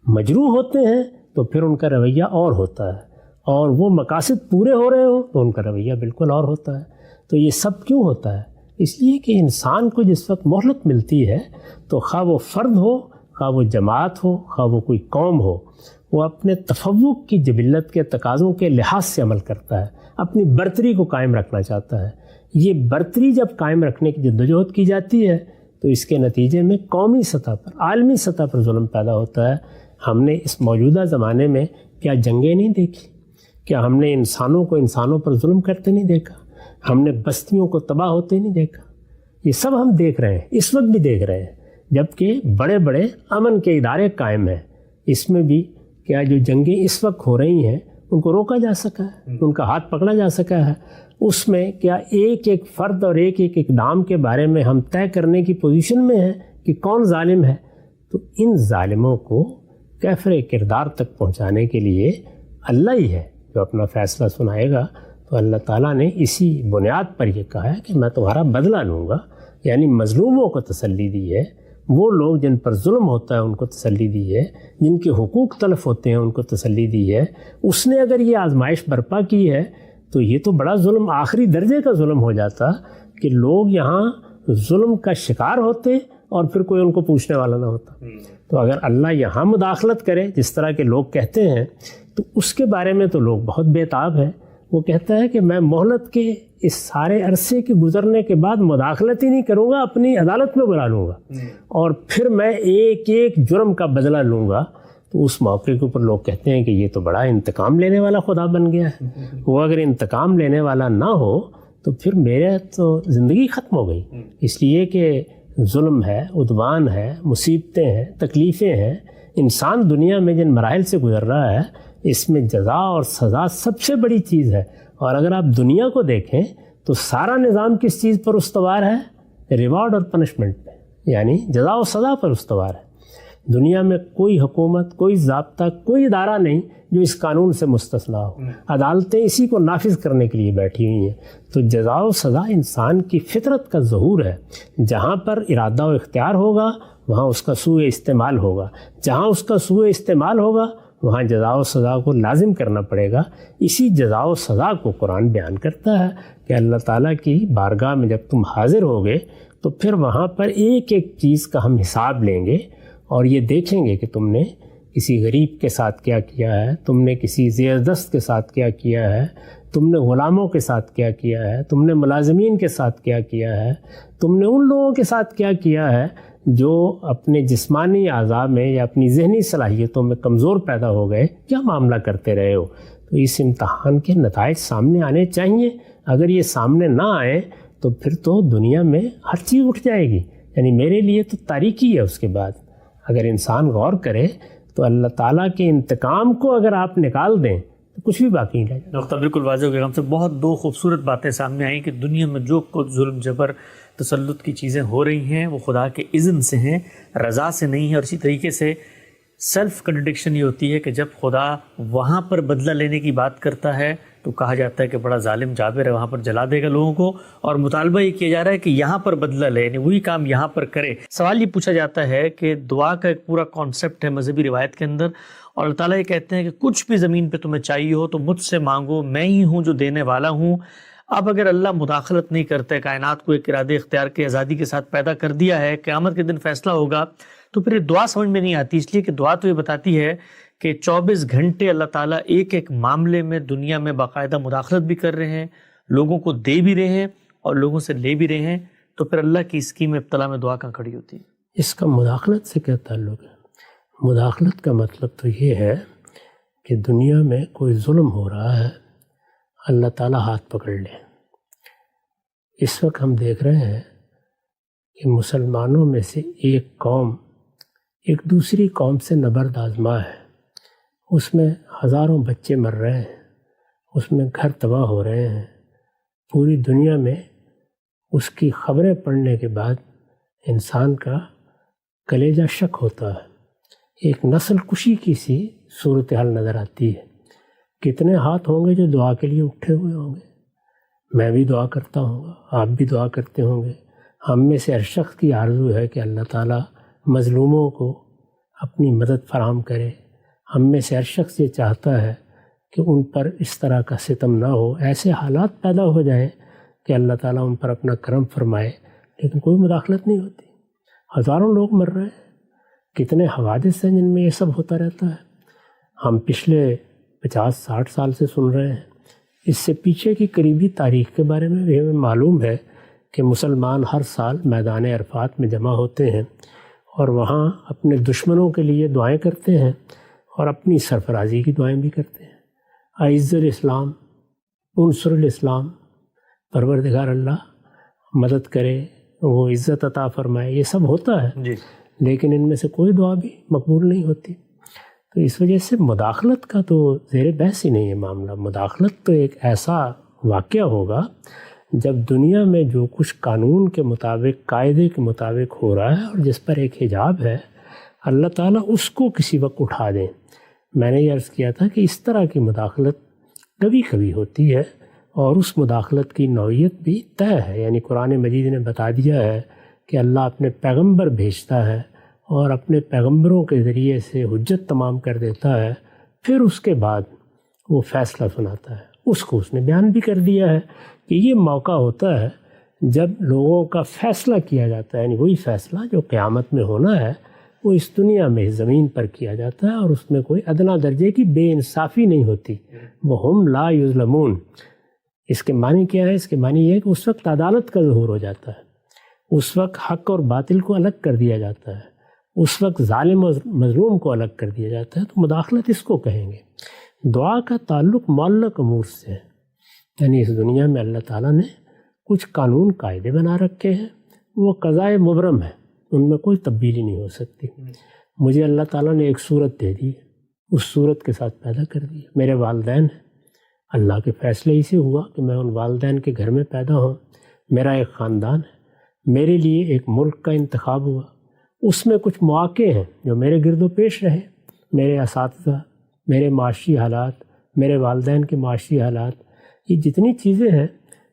مجروح ہوتے ہیں تو پھر ان کا رویہ اور ہوتا ہے، اور وہ مقاصد پورے ہو رہے ہوں تو ان کا رویہ بالکل اور ہوتا ہے۔ تو یہ سب کیوں ہوتا ہے؟ اس لیے کہ انسان کو جس وقت مہلت ملتی ہے تو خواہ وہ فرد ہو، خواہ وہ جماعت ہو، خواہ وہ کوئی قوم ہو، وہ اپنے تفوق کی جبلت کے تقاضوں کے لحاظ سے عمل کرتا ہے، اپنی برتری کو قائم رکھنا چاہتا ہے۔ یہ برتری جب قائم رکھنے کی جدوجہد کی جاتی ہے تو اس کے نتیجے میں قومی سطح پر، عالمی سطح پر ظلم پیدا ہوتا ہے۔ ہم نے اس موجودہ زمانے میں کیا جنگیں نہیں دیکھی؟ کیا ہم نے انسانوں کو انسانوں پر ظلم کرتے نہیں دیکھا؟ ہم نے بستیوں کو تباہ ہوتے نہیں دیکھا؟ یہ سب ہم دیکھ رہے ہیں، اس وقت بھی دیکھ رہے ہیں، جبکہ بڑے بڑے امن کے ادارے قائم ہیں۔ اس میں بھی کیا جو جنگیں اس وقت ہو رہی ہیں ان کو روکا جا سکا ہے، ان کا ہاتھ پکڑا جا سکا ہے؟ اس میں کیا ایک ایک فرد اور ایک ایک اقدام کے بارے میں ہم طے کرنے کی پوزیشن میں ہیں کہ کون ظالم ہے؟ تو ان ظالموں کو کیفر کردار تک پہنچانے کے لیے اللہ ہی ہے جو اپنا فیصلہ سنائے گا۔ تو اللہ تعالیٰ نے اسی بنیاد پر یہ کہا ہے کہ میں تمہارا بدلہ لوں گا، یعنی مظلوموں کو تسلی دی ہے، وہ لوگ جن پر ظلم ہوتا ہے ان کو تسلی دی ہے، جن کے حقوق تلف ہوتے ہیں ان کو تسلی دی ہے۔ اس نے اگر یہ آزمائش برپا کی ہے تو یہ تو بڑا ظلم، آخری درجے کا ظلم ہو جاتا کہ لوگ یہاں ظلم کا شکار ہوتے اور پھر کوئی ان کو پوچھنے والا نہ ہوتا. تو اگر اللہ یہاں مداخلت کرے جس طرح کے لوگ کہتے ہیں تو اس کے بارے میں تو لوگ بہت بےتاب ہیں. وہ کہتا ہے کہ میں مہلت کے اس سارے عرصے کے گزرنے کے بعد مداخلت ہی نہیں کروں گا, اپنی عدالت میں بلا لوں گا اور پھر میں ایک ایک جرم کا بدلہ لوں گا. تو اس موقع کے اوپر لوگ کہتے ہیں کہ یہ تو بڑا انتقام لینے والا خدا بن گیا ہے. وہ اگر انتقام لینے والا نہ ہو تو پھر میرے تو زندگی ختم ہو گئی. اس لیے کہ ظلم ہے, عدوان ہے, مصیبتیں ہیں, تکلیفیں ہیں. انسان دنیا میں جن مراحل سے گزر رہا ہے اس میں جزا اور سزا سب سے بڑی چیز ہے. اور اگر آپ دنیا کو دیکھیں تو سارا نظام کس چیز پر استوار ہے؟ ریوارڈ اور پنشمنٹ پہ, یعنی جزا و سزا پر استوار ہے. دنیا میں کوئی حکومت, کوئی ضابطہ, کوئی ادارہ نہیں جو اس قانون سے مستثنا ہو. عدالتیں اسی کو نافذ کرنے کے لیے بیٹھی ہوئی ہیں. تو جزا و سزا انسان کی فطرت کا ظہور ہے. جہاں پر ارادہ و اختیار ہوگا وہاں اس کا سوء استعمال ہوگا, جہاں اس کا سوء استعمال ہوگا وہاں جزا و سزا کو لازم کرنا پڑے گا. اسی جزا و سزا کو قرآن بیان کرتا ہے کہ اللہ تعالیٰ کی بارگاہ میں جب تم حاضر ہوگے تو پھر وہاں پر ایک ایک چیز کا ہم حساب لیں گے اور یہ دیکھیں گے کہ تم نے کسی غریب کے ساتھ کیا کیا ہے, تم نے کسی زیر دست کے ساتھ کیا کیا ہے, تم نے غلاموں کے ساتھ کیا کیا ہے, تم نے ملازمین کے ساتھ کیا کیا ہے, تم نے ان لوگوں کے ساتھ کیا کیا ہے جو اپنے جسمانی اعضاء میں یا اپنی ذہنی صلاحیتوں میں کمزور پیدا ہو گئے, کیا معاملہ کرتے رہے ہو. تو اس امتحان کے نتائج سامنے آنے چاہیے. اگر یہ سامنے نہ آئے تو پھر تو دنیا میں ہر چیز اٹھ جائے گی. یعنی میرے لیے تو تاریکی ہے. اس کے بعد اگر انسان غور کرے تو اللہ تعالیٰ کے انتقام کو اگر آپ نکال دیں تو کچھ بھی باقی نہیں رہے. نقطہ بالکل واضح ہو گیا. ہم سے بہت دو خوبصورت باتیں سامنے آئیں کہ دنیا میں جو کچھ ظلم جبر تسلط کی چیزیں ہو رہی ہیں وہ خدا کے اذن سے ہیں, رضا سے نہیں ہے. اور اسی طریقے سے سیلف کنٹرڈکشن یہ ہوتی ہے کہ جب خدا وہاں پر بدلہ لینے کی بات کرتا ہے تو کہا جاتا ہے کہ بڑا ظالم جابر ہے, وہاں پر جلا دے گا لوگوں کو, اور مطالبہ یہ کیا جا رہا ہے کہ یہاں پر بدلہ لے, یعنی وہی کام یہاں پر کرے. سوال یہ پوچھا جاتا ہے کہ دعا کا ایک پورا کانسیپٹ ہے مذہبی روایت کے اندر, اور اللہ تعالیٰ یہ کہتے ہیں کہ کچھ بھی زمین پہ تمہیں چاہیے ہو تو مجھ سے مانگو, میں ہی ہوں جو دینے والا ہوں. اب اگر اللہ مداخلت نہیں کرتے, کائنات کو ایک ارادے اختیار کی آزادی کے ساتھ پیدا کر دیا ہے, قیامت کے دن فیصلہ ہوگا, تو پھر یہ دعا سمجھ میں نہیں آتی. اس لیے کہ دعا تو یہ بتاتی ہے کہ 24 گھنٹے اللہ تعالیٰ ایک ایک معاملے میں دنیا میں باقاعدہ مداخلت بھی کر رہے ہیں, لوگوں کو دے بھی رہے ہیں اور لوگوں سے لے بھی رہے ہیں. تو پھر اللہ کی اسکیم ابتلا میں دعا کہاں کھڑی ہوتی ہے؟ اس کا مداخلت سے کیا تعلق ہے؟ مداخلت کا مطلب تو یہ ہے کہ دنیا میں کوئی ظلم ہو رہا ہے, اللہ تعالیٰ ہاتھ پکڑ لے. اس وقت ہم دیکھ رہے ہیں کہ مسلمانوں میں سے ایک قوم ایک دوسری قوم سے نبرد آزما ہے. اس میں ہزاروں بچے مر رہے ہیں, اس میں گھر تباہ ہو رہے ہیں. پوری دنیا میں اس کی خبریں پڑھنے کے بعد انسان کا کلیجہ شک ہوتا ہے. ایک نسل کشی کی سی صورتحال نظر آتی ہے. کتنے ہاتھ ہوں گے جو دعا کے لیے اٹھے ہوئے ہوں گے؟ میں بھی دعا کرتا ہوں گا, آپ بھی دعا کرتے ہوں گے. ہم میں سے ہر شخص کی آرزو ہے کہ اللہ تعالیٰ مظلوموں کو اپنی مدد فراہم کرے. ہم میں سے ہر شخص یہ چاہتا ہے کہ ان پر اس طرح کا ستم نہ ہو, ایسے حالات پیدا ہو جائیں کہ اللہ تعالیٰ ان پر اپنا کرم فرمائے. لیکن کوئی مداخلت نہیں ہوتی. ہزاروں لوگ مر رہے ہیں. کتنے حوادث ہیں جن میں یہ سب ہوتا رہتا ہے. ہم پچھلے 50-60 سال سے سن رہے ہیں. اس سے پیچھے کی قریبی تاریخ کے بارے میں بھی ہمیں معلوم ہے کہ مسلمان ہر سال میدان عرفات میں جمع ہوتے ہیں اور وہاں اپنے دشمنوں کے لیے دعائیں کرتے ہیں اور اپنی سرفرازی کی دعائیں بھی کرتے ہیں. اعز الاسلام، انصر الاسلام، پروردگار اللہ مدد کرے، وہ عزت عطا فرمائے، یہ سب ہوتا ہے جی. لیکن ان میں سے کوئی دعا بھی مقبول نہیں ہوتی. تو اس وجہ سے مداخلت کا تو زیر بحث ہی نہیں ہے معاملہ. مداخلت تو ایک ایسا واقعہ ہوگا جب دنیا میں جو کچھ قانون کے مطابق، قاعدے کے مطابق ہو رہا ہے اور جس پر ایک حجاب ہے، اللہ تعالیٰ اس کو کسی وقت اٹھا دیں. میں نے یہ عرض کیا تھا کہ اس طرح کی مداخلت کبھی کبھی ہوتی ہے اور اس مداخلت کی نوعیت بھی طے ہے. یعنی قرآن مجید نے بتا دیا ہے کہ اللہ اپنے پیغمبر بھیجتا ہے اور اپنے پیغمبروں کے ذریعے سے حجت تمام کر دیتا ہے، پھر اس کے بعد وہ فیصلہ سناتا ہے. اس کو اس نے بیان بھی کر دیا ہے کہ یہ موقع ہوتا ہے جب لوگوں کا فیصلہ کیا جاتا ہے، یعنی وہی فیصلہ جو قیامت میں ہونا ہے وہ اس دنیا میں زمین پر کیا جاتا ہے، اور اس میں کوئی ادنا درجے کی بے انصافی نہیں ہوتی. وَهُمْ لَا يُظْلَمُونَ. اس کے معنی کیا ہے؟ اس کے معنی یہ ہے کہ اس وقت عدالت کا ظہور ہو جاتا ہے، اس وقت حق اور باطل کو الگ کر دیا جاتا ہے، اس وقت ظالم اور مظلوم کو الگ کر دیا جاتا ہے. تو مداخلت اس کو کہیں گے. دعا کا تعلق معلق امور سے ہے، یعنی اس دنیا میں اللہ تعالیٰ نے کچھ قانون قاعدے بنا رکھے ہیں، وہ قضائے مبرم ہے، ان میں کوئی تبدیلی نہیں ہو سکتی. مجھے اللہ تعالیٰ نے ایک صورت دے دی، اس صورت کے ساتھ پیدا کر دیا. میرے والدین ہیں، اللہ کے فیصلے ہی سے ہوا کہ میں ان والدین کے گھر میں پیدا ہوں. میرا ایک خاندان ہے، میرے لیے ایک ملک کا انتخاب ہوا، اس میں کچھ مواقع ہیں جو میرے گرد و پیش رہے. میرے اساتذہ، میرے معاشی حالات، میرے والدین کے معاشی حالات، یہ جتنی چیزیں ہیں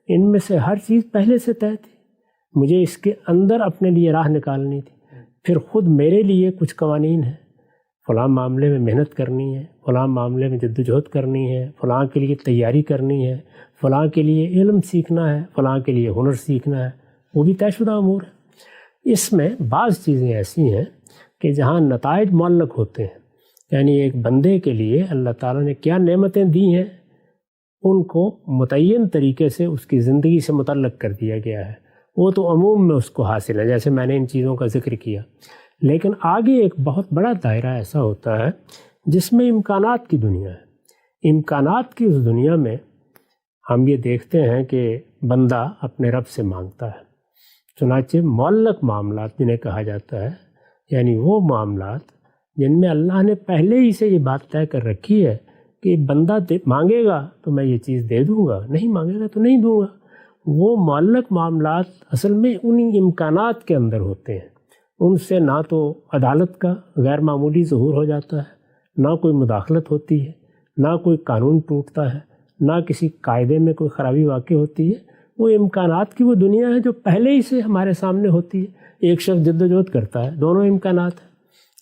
ان میں سے ہر چیز پہلے سے طے تھی. مجھے اس کے اندر اپنے لیے راہ نکالنی تھی. پھر خود میرے لیے کچھ قوانین ہیں، فلاں معاملے میں محنت کرنی ہے، فلاں معاملے میں جدوجہد کرنی ہے، فلاں کے لیے تیاری کرنی ہے، فلاں کے لیے علم سیکھنا ہے، فلاں کے لیے ہنر سیکھنا ہے، وہ بھی طے شدہ امور ہے. اس میں بعض چیزیں ایسی ہیں کہ جہاں نتائج معلق ہوتے ہیں، یعنی ایک بندے کے لیے اللہ تعالیٰ نے کیا نعمتیں دی ہیں ان کو متعین طریقے سے اس کی زندگی سے متعلق کر دیا گیا ہے، وہ تو عموم میں اس کو حاصل ہے، جیسے میں نے ان چیزوں کا ذکر کیا. لیکن آگے ایک بہت بڑا دائرہ ایسا ہوتا ہے جس میں امکانات کی دنیا ہے. امکانات کی اس دنیا میں ہم یہ دیکھتے ہیں کہ بندہ اپنے رب سے مانگتا ہے. چنانچہ معلق معاملات جنہیں کہا جاتا ہے، یعنی وہ معاملات جن میں اللہ نے پہلے ہی سے یہ بات طے کر رکھی ہے کہ بندہ مانگے گا تو میں یہ چیز دے دوں گا، نہیں مانگے گا تو نہیں دوں گا. وہ معلق معاملات اصل میں ان امکانات کے اندر ہوتے ہیں. ان سے نہ تو عدالت کا غیر معمولی ظہور ہو جاتا ہے، نہ کوئی مداخلت ہوتی ہے، نہ کوئی قانون ٹوٹتا ہے، نہ کسی قاعدے میں کوئی خرابی واقع ہوتی ہے. وہ امکانات کی وہ دنیا ہے جو پہلے ہی سے ہمارے سامنے ہوتی ہے. ایک شخص جد و جہد کرتا ہے، دونوں امکانات ہیں.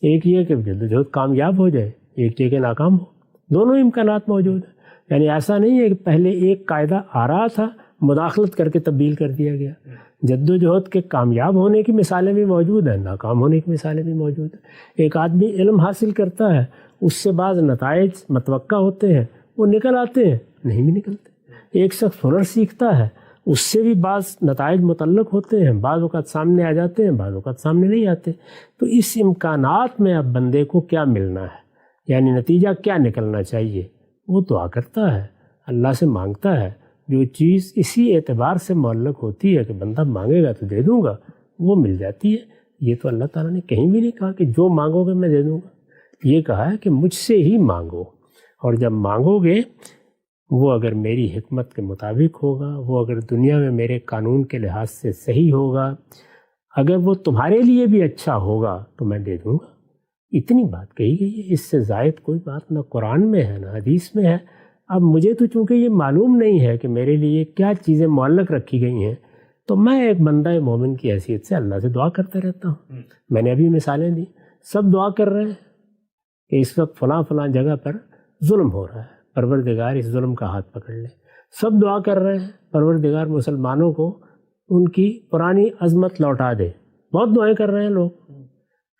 ایک یہ کہ جد و جہد کامیاب ہو جائے، ایک یہ کہ ناکام ہو، دونوں امکانات موجود ہیں. یعنی ایسا نہیں ہے کہ پہلے ایک قاعدہ آ رہا تھا، مداخلت کر کے تبدیل کر دیا گیا. جد و جہد کے کامیاب ہونے کی مثالیں بھی موجود ہیں، ناکام ہونے کی مثالیں بھی موجود ہیں. ایک آدمی علم حاصل کرتا ہے، اس سے بعض نتائج متوقع ہوتے ہیں، وہ نکل آتے ہیں، نہیں بھی نکلتے. ایک شخص ہنر سیکھتا ہے، اس سے بھی بعض نتائج متعلق ہوتے ہیں، بعض اوقات سامنے آ جاتے ہیں، بعض اوقات سامنے نہیں آتے. تو اس امکانات میں اب بندے کو کیا ملنا ہے، یعنی نتیجہ کیا نکلنا چاہیے، وہ دعا کرتا ہے، اللہ سے مانگتا ہے. جو چیز اسی اعتبار سے معلق ہوتی ہے کہ بندہ مانگے گا تو دے دوں گا، وہ مل جاتی ہے. یہ تو اللہ تعالیٰ نے کہیں بھی نہیں کہا کہ جو مانگو گے میں دے دوں گا. یہ کہا ہے کہ مجھ سے ہی مانگو، اور جب مانگو گے وہ اگر میری حکمت کے مطابق ہوگا، وہ اگر دنیا میں میرے قانون کے لحاظ سے صحیح ہوگا، اگر وہ تمہارے لیے بھی اچھا ہوگا تو میں دے دوں گا. اتنی بات کہی گئی ہے، اس سے زائد کوئی بات نہ قرآن میں ہے نہ حدیث میں ہے. اب مجھے تو چونکہ یہ معلوم نہیں ہے کہ میرے لیے کیا چیزیں معلق رکھی گئی ہیں، تو میں ایک بندہ مومن کی حیثیت سے اللہ سے دعا کرتا رہتا ہوں. میں نے ابھی مثالیں دی، سب دعا کر رہے ہیں کہ اس وقت فلاں فلاں جگہ پر ظلم ہو رہا ہے، پروردگار اس ظلم کا ہاتھ پکڑ لے. سب دعا کر رہے ہیں پروردگار مسلمانوں کو ان کی پرانی عظمت لوٹا دے. بہت دعائیں کر رہے ہیں لوگ،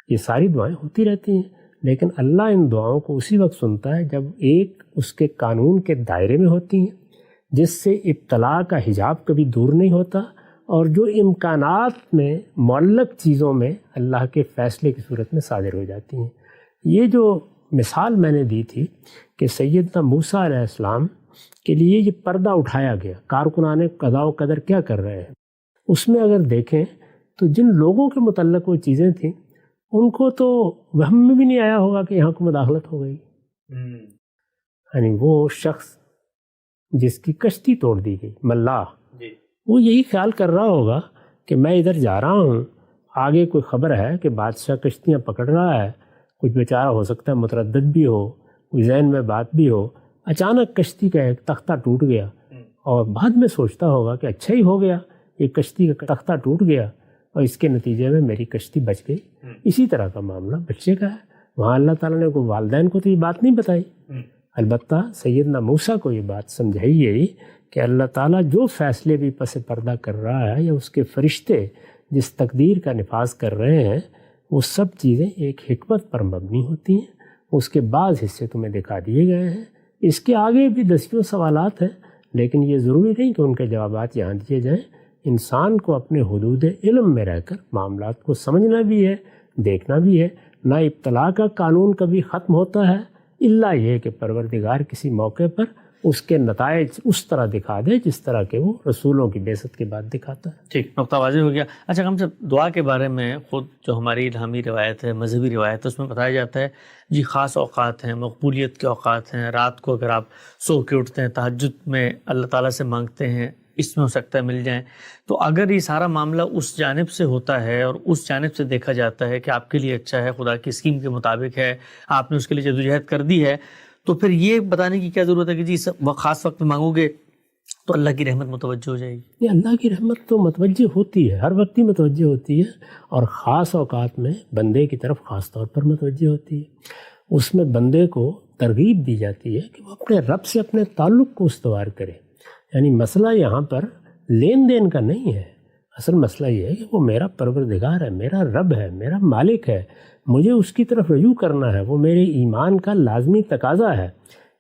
یہ ساری دعائیں ہوتی رہتی ہیں. لیکن اللہ ان دعاؤں کو اسی وقت سنتا ہے جب ایک اس کے قانون کے دائرے میں ہوتی ہیں، جس سے ابتلا کا حجاب کبھی دور نہیں ہوتا، اور جو امکانات میں معلق چیزوں میں اللہ کے فیصلے کی صورت میں صادر ہو جاتی ہیں. یہ جو مثال میں نے دی تھی کہ سیدنا موسیٰ علیہ السلام کے لیے یہ پردہ اٹھایا گیا، کارکنان قضاء و قدر کیا کر رہے ہیں، اس میں اگر دیکھیں تو جن لوگوں کے متعلق وہ چیزیں تھیں ان کو تو وہم میں بھی نہیں آیا ہوگا کہ یہاں کو مداخلت ہو گئی. یعنی وہ شخص جس کی کشتی توڑ دی گئی، ملاح، وہ یہی خیال کر رہا ہوگا کہ میں ادھر جا رہا ہوں، آگے کوئی خبر ہے کہ بادشاہ کشتیاں پکڑ رہا ہے، کچھ بیچارہ ہو سکتا ہے متردد بھی ہو، کوئی ذہن میں بات بھی ہو، اچانک کشتی کا ایک تختہ ٹوٹ گیا، اور بعد میں سوچتا ہوگا کہ اچھا ہی ہو گیا، یہ کشتی کا تختہ ٹوٹ گیا اور اس کے نتیجے میں میری کشتی بچ گئی. اسی طرح کا معاملہ بچے کا ہے. وہاں اللہ تعالیٰ نے کوئی والدین کو تو یہ بات نہیں بتائی، البتہ سیدنا موسیٰ کو یہ بات سمجھائی گئی کہ اللہ تعالیٰ جو فیصلے بھی پس پردہ کر رہا ہے یا اس کے فرشتے جس تقدیر کا نفاذ کر رہے ہیں وہ سب چیزیں ایک حکمت پر مبنی ہوتی ہیں. اس کے بعض حصے تمہیں دکھا دیے گئے ہیں. اس کے آگے بھی دسیوں سوالات ہیں لیکن یہ ضروری نہیں کہ ان کے جوابات یہاں دیے جائیں. انسان کو اپنے حدود علم میں رہ کر معاملات کو سمجھنا بھی ہے, دیکھنا بھی ہے. نہ ابتلا کا قانون کبھی ختم ہوتا ہے الا یہ کہ پروردگار کسی موقع پر اس کے نتائج اس طرح دکھا دے جس طرح کہ وہ رسولوں کی بعثت کے بعد دکھاتا ہے. ٹھیک, نقطہ واضح ہو گیا. اچھا, ہم صاحب دعا کے بارے میں خود جو ہماری الہامی روایت ہے, مذہبی روایت ہے, اس میں بتایا جاتا ہے جی خاص اوقات ہیں, مقبولیت کے اوقات ہیں. رات کو اگر آپ سو کے اٹھتے ہیں, تہجد میں اللہ تعالیٰ سے مانگتے ہیں, اس میں ہو سکتا ہے مل جائیں. تو اگر یہ سارا معاملہ اس جانب سے ہوتا ہے اور اس جانب سے دیکھا جاتا ہے کہ آپ کے لیے اچھا ہے, خدا کی اسکیم کے مطابق ہے, آپ نے اس کے لیے جدوجہد کر دی ہے, تو پھر یہ بتانے کی کیا ضرورت ہے کہ جی خاص وقت میں مانگو گے تو اللہ کی رحمت متوجہ ہو جائے گی؟ یہ اللہ کی رحمت تو متوجہ ہوتی ہے, ہر وقت ہی متوجہ ہوتی ہے, اور خاص اوقات میں بندے کی طرف خاص طور پر متوجہ ہوتی ہے. اس میں بندے کو ترغیب دی جاتی ہے کہ وہ اپنے رب سے اپنے تعلق کو استوار کرے. یعنی مسئلہ یہاں پر لین دین کا نہیں ہے, اصل مسئلہ یہ ہے کہ وہ میرا پروردگار ہے, میرا رب ہے, میرا مالک ہے, مجھے اس کی طرف رجوع کرنا ہے, وہ میرے ایمان کا لازمی تقاضا ہے.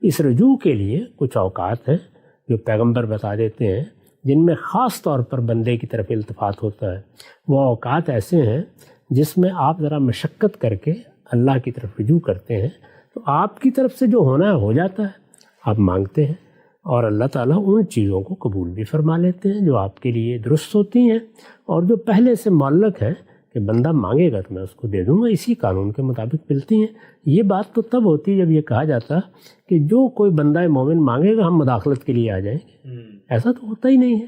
اس رجوع کے لیے کچھ اوقات ہیں جو پیغمبر بتا دیتے ہیں جن میں خاص طور پر بندے کی طرف التفات ہوتا ہے. وہ اوقات ایسے ہیں جس میں آپ ذرا مشقت کر کے اللہ کی طرف رجوع کرتے ہیں تو آپ کی طرف سے جو ہونا ہے ہو جاتا ہے. آپ مانگتے ہیں اور اللہ تعالیٰ ان چیزوں کو قبول بھی فرما لیتے ہیں جو آپ کے لیے درست ہوتی ہیں اور جو پہلے سے معلق ہے کہ بندہ مانگے گا تو میں اس کو دے دوں گا, اسی قانون کے مطابق ملتی ہیں. یہ بات تو تب ہوتی ہے جب یہ کہا جاتا کہ جو کوئی بندہ مومن مانگے گا ہم مداخلت کے لیے آ جائیں گے. ایسا تو ہوتا ہی نہیں ہے.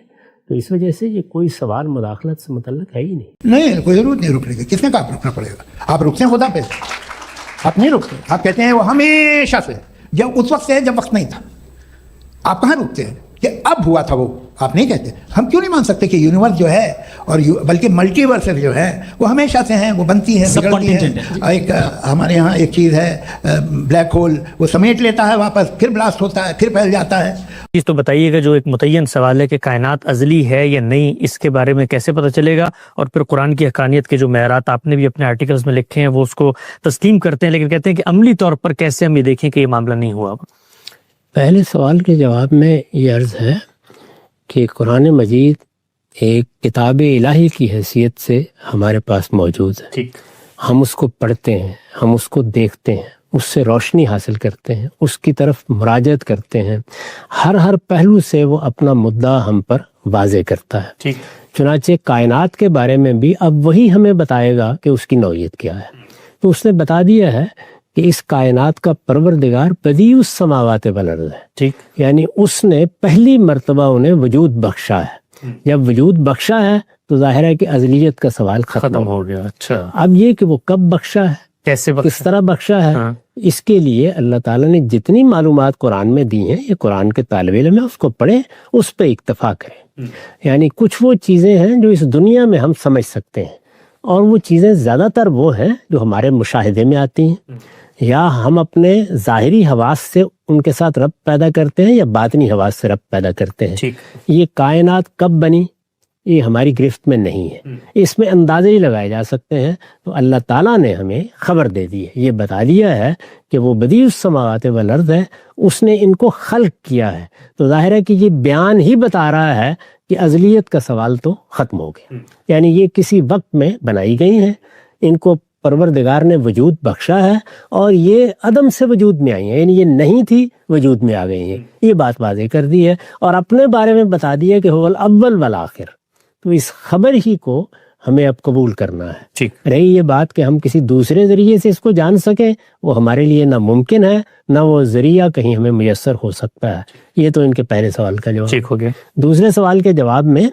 تو اس وجہ سے یہ کوئی سوال مداخلت سے متعلق ہے ہی نہیں, کوئی ضرورت نہیں رکنے کی. کس نے کہا آپ رکنا پڑے گا؟ آپ رکتے ہیں خدا پہ, آپ نہیں رکتے. آپ کہتے ہیں وہ ہمیشہ سے, جب اس وقت سے جب وقت نہیں تھا. آپ کہاں رکتے ہیں کہ اب ہوا تھا وہ؟ آپ نہیں کہتے. ہم کیوں نہیں مان سکتے کہ یونیورس جو ہے اور بلکہ ملٹی ورس جو ہے وہ ہمیشہ سے ہیں, وہ بنتی ہیں, بگڑتی ہیں. ایک ہمارے یہاں ایک چیز ہے بلیک ہول, وہ سمیٹ لیتا ہے واپس, پھر بلاسٹ ہوتا ہے, پھر پھیل جاتا ہے. تو بتائیے گا جو ایک متعین سوال ہے کہ کائنات ازلی ہے یا نہیں, اس کے بارے میں کیسے پتہ چلے گا؟ اور پھر قرآن کی حقانیت کے جو معیارات آپ نے بھی اپنے آرٹیکلز میں لکھے ہیں وہ اس کو تسلیم کرتے ہیں, لیکن کہتے ہیں کہ عملی طور پر کیسے ہم یہ دیکھیں کہ یہ معاملہ نہیں ہوا؟ پہلے سوال کے جواب میں یہ عرض ہے کہ قرآن مجید ایک کتاب الہی کی حیثیت سے ہمارے پاس موجود ہے. ہم اس کو پڑھتے ہیں, ہم اس کو دیکھتے ہیں, اس سے روشنی حاصل کرتے ہیں, اس کی طرف مراجعت کرتے ہیں. ہر پہلو سے وہ اپنا مدعا ہم پر واضح کرتا ہے. چنانچہ کائنات کے بارے میں بھی اب وہی ہمیں بتائے گا کہ اس کی نوعیت کیا ہے. تو اس نے بتا دیا ہے کہ اس کائنات کا پروردگار بدیع السماوات والارض ہے. یعنی اس نے پہلی مرتبہ انہیں وجود بخشا ہے. جب وجود بخشا ہے تو ظاہر ہے کہ ازلیت کا سوال ختم ہو گیا. اچھا, اب یہ کہ وہ کب بخشا ہے, کیسے بخشا, کس طرح بخشا ہے, اس کے لیے اللہ تعالیٰ نے جتنی معلومات قرآن میں دی ہیں, یہ قرآن کے طالب علم ہے, اس کو پڑھیں, اس پہ اکتفا کریں. یعنی کچھ وہ چیزیں ہیں جو اس دنیا میں ہم سمجھ سکتے ہیں, اور وہ چیزیں زیادہ تر وہ ہیں جو ہمارے مشاہدے میں آتی ہیں, یا ہم اپنے ظاہری حواس سے ان کے ساتھ ربط پیدا کرتے ہیں یا باطنی حواس سے ربط پیدا کرتے ہیں. یہ کائنات کب بنی یہ ہماری گرفت میں نہیں ہے, اس میں اندازے ہی لگائے جا سکتے ہیں. تو اللہ تعالیٰ نے ہمیں خبر دے دی ہے, یہ بتا دیا ہے کہ وہ بدیع السماوات والارض ہے, اس نے ان کو خلق کیا ہے. تو ظاہر ہے کہ یہ بیان ہی بتا رہا ہے کہ ازلیت کا سوال تو ختم ہو گیا. یعنی یہ کسی وقت میں بنائی گئی ہیں, ان کو پروردگار نے وجود بخشا ہے اور یہ عدم سے وجود میں آئی ہیں, یعنی یہ نہیں تھی وجود میں آ گئی ہیں. یہ بات واضح کر دی ہے اور اپنے بارے میں بتا دی ہے کہ هو الاول والآخر. تو اس خبر ہی کو ہمیں اب قبول کرنا ہے. رہی یہ بات کہ ہم کسی دوسرے ذریعے سے اس کو جان سکیں, وہ ہمارے لیے نہ ممکن ہے نہ وہ ذریعہ کہیں ہمیں میسر ہو سکتا ہے. یہ تو ان کے پہلے سوال کا جواب ہو گیا. دوسرے سوال کے جواب میں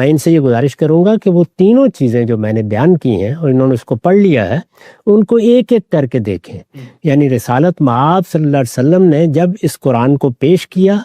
ان سے یہ گزارش کروں گا کہ وہ تینوں چیزیں جو میں نے بیان کی ہیں اور انہوں نے اس کو پڑھ لیا ہے, ان کو ایک ایک کر کے دیکھیں. یعنی رسالت مآب صلی اللہ علیہ وسلم نے جب اس قرآن کو پیش کیا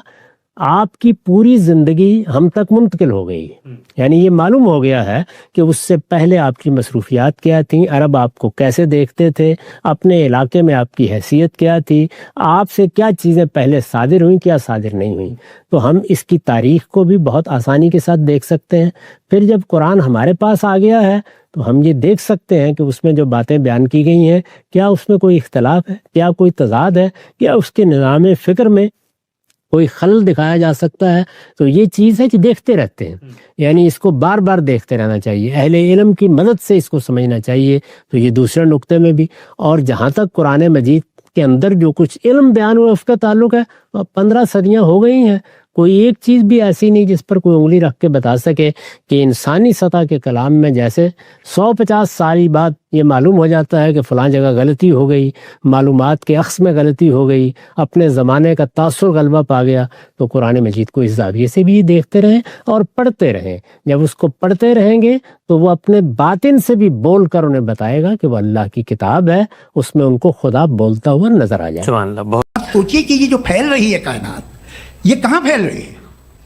آپ کی پوری زندگی ہم تک منتقل ہو گئی ہے. یعنی یہ معلوم ہو گیا ہے کہ اس سے پہلے آپ کی مصروفیات کیا تھیں، عرب آپ کو کیسے دیکھتے تھے، اپنے علاقے میں آپ کی حیثیت کیا تھی، آپ سے کیا چیزیں پہلے صادر ہوئیں، کیا صادر نہیں ہوئیں. تو ہم اس کی تاریخ کو بھی بہت آسانی کے ساتھ دیکھ سکتے ہیں. پھر جب قرآن ہمارے پاس آ گیا ہے تو ہم یہ دیکھ سکتے ہیں کہ اس میں جو باتیں بیان کی گئی ہیں کیا اس میں کوئی اختلاف ہے، کیا کوئی تضاد ہے، کیا اس کے نظام فکر میں کوئی خلل دکھایا جا سکتا ہے. تو یہ چیز ہے کہ دیکھتے رہتے ہیں، یعنی اس کو بار بار دیکھتے رہنا چاہیے، اہل علم کی مدد سے اس کو سمجھنا چاہیے. تو یہ دوسرے نقطے میں بھی. اور جہاں تک قرآن مجید کے اندر جو کچھ علم بیان ہوا اس کا تعلق ہے، 15 صدیاں ہو گئی ہیں، کوئی ایک چیز بھی ایسی نہیں جس پر کوئی انگلی رکھ کے بتا سکے کہ انسانی سطح کے کلام میں جیسے 150 سال بعد یہ معلوم ہو جاتا ہے کہ فلاں جگہ غلطی ہو گئی، معلومات کے اخذ میں غلطی ہو گئی، اپنے زمانے کا تاثر غلبہ پا گیا. تو قرآن مجید کو اس زاویے سے بھی دیکھتے رہیں اور پڑھتے رہیں. جب اس کو پڑھتے رہیں گے تو وہ اپنے باطن سے بھی بول کر انہیں بتائے گا کہ وہ اللہ کی کتاب ہے، اس میں ان کو خدا بولتا ہوا نظر آ جائے. سبحان اللہ. بہت سوچیے کہ یہ جو پھیل رہی ہے کائنات، یہ کہاں پھیل رہی ہے،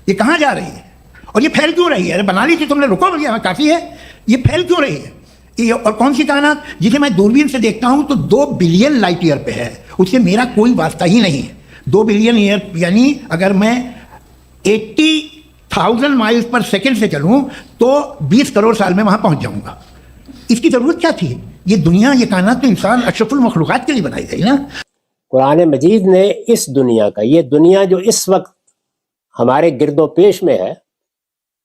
یہ کہاں جا رہی ہے، اور یہ پھیل کیوں رہی ہے؟ ارے بنا لی تھی تم نے، رکو بھیا کافی ہے. یہ پھیل کیوں رہی ہے؟ یہ اور کون سی کائنات جسے میں دوربین سے دیکھتا ہوں تو 2 بلین لائٹ ایئر پہ ہے، اس سے میرا کوئی واسطہ ہی نہیں ہے. 2 بلین ایئر یعنی اگر میں 80,000 مائلز پر سیکنڈ سے چلوں تو 20 کروڑ سال میں وہاں پہنچ جاؤں گا. اس کی ضرورت کیا تھی؟ یہ دنیا، یہ کائنات تو انسان اشرف المخلوقات کے لیے بنائی گئی نا. قرآن مجید نے اس دنیا کا، یہ دنیا جو اس وقت ہمارے گرد و پیش میں ہے،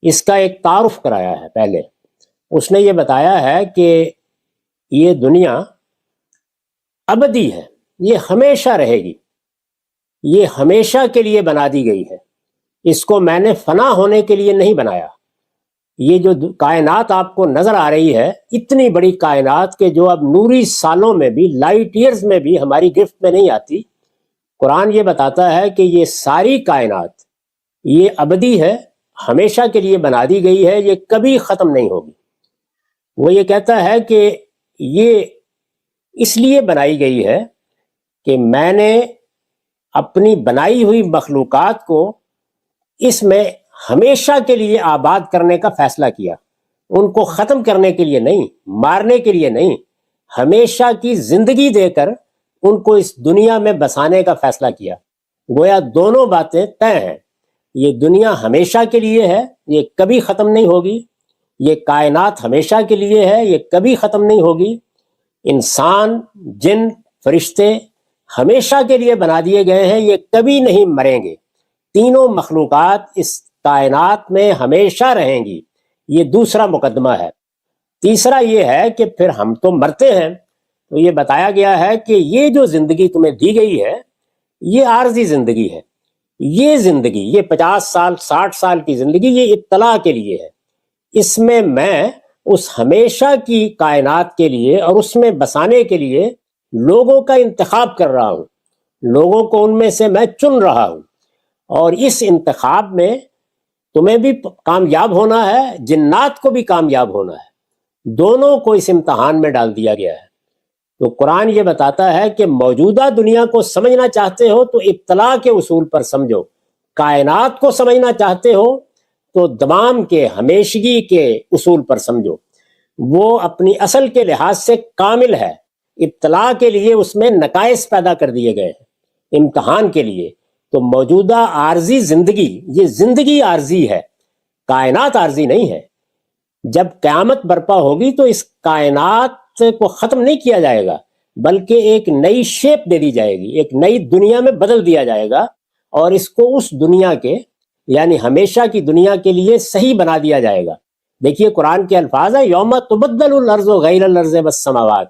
اس کا ایک تعارف کرایا ہے. پہلے اس نے یہ بتایا ہے کہ یہ دنیا ابدی ہے، یہ ہمیشہ رہے گی، یہ ہمیشہ کے لیے بنا دی گئی ہے. اس کو میں نے فنا ہونے کے لیے نہیں بنایا. یہ جو کائنات آپ کو نظر آ رہی ہے، اتنی بڑی کائنات کہ جو اب نوری سالوں میں بھی، لائٹ ایئرز میں بھی ہماری گرفت میں نہیں آتی، قرآن یہ بتاتا ہے کہ یہ ساری کائنات یہ ابدی ہے، ہمیشہ کے لیے بنا دی گئی ہے، یہ کبھی ختم نہیں ہوگی. وہ یہ کہتا ہے کہ یہ اس لیے بنائی گئی ہے کہ میں نے اپنی بنائی ہوئی مخلوقات کو اس میں ہمیشہ کے لیے آباد کرنے کا فیصلہ کیا. ان کو ختم کرنے کے لیے نہیں، مارنے کے لیے نہیں، ہمیشہ کی زندگی دے کر ان کو اس دنیا میں بسانے کا فیصلہ کیا. گویا دونوں باتیں طے ہیں. یہ دنیا ہمیشہ کے لیے ہے، یہ کبھی ختم نہیں ہوگی. یہ کائنات ہمیشہ کے لیے ہے، یہ کبھی ختم نہیں ہوگی. انسان، جن، فرشتے ہمیشہ کے لیے بنا دیے گئے ہیں، یہ کبھی نہیں مریں گے. تینوں مخلوقات اس کائنات میں ہمیشہ رہیں گی. یہ دوسرا مقدمہ ہے. تیسرا یہ ہے کہ پھر ہم تو مرتے ہیں. تو یہ بتایا گیا ہے کہ یہ جو زندگی تمہیں دی گئی ہے یہ عارضی زندگی ہے. یہ زندگی، یہ 50 سال 60 سال کی زندگی، یہ اطلاع کے لیے ہے. اس میں اس ہمیشہ کی کائنات کے لیے اور اس میں بسانے کے لیے لوگوں کا انتخاب کر رہا ہوں. لوگوں کو ان میں سے میں چن رہا ہوں، اور اس انتخاب میں تمہیں بھی کامیاب ہونا ہے، جنات کو بھی کامیاب ہونا ہے. دونوں کو اس امتحان میں ڈال دیا گیا ہے. تو قرآن یہ بتاتا ہے کہ موجودہ دنیا کو سمجھنا چاہتے ہو تو ابتلاء کے اصول پر سمجھو. کائنات کو سمجھنا چاہتے ہو تو دوام کے، ہمیشگی کے اصول پر سمجھو. وہ اپنی اصل کے لحاظ سے کامل ہے. ابتلاء کے لیے اس میں نقائص پیدا کر دیے گئے ہیں امتحان کے لیے. تو موجودہ عارضی زندگی، یہ زندگی عارضی ہے، کائنات عارضی نہیں ہے. جب قیامت برپا ہوگی تو اس کائنات کو ختم نہیں کیا جائے گا، بلکہ ایک نئی شیپ دے دی جائے گی، ایک نئی دنیا میں بدل دیا جائے گا، اور اس کو اس دنیا کے، یعنی ہمیشہ کی دنیا کے لیے صحیح بنا دیا جائے گا. دیکھیے قرآن کے الفاظ ہیں، یوم تبدل الارض غیر الارض والسماوات.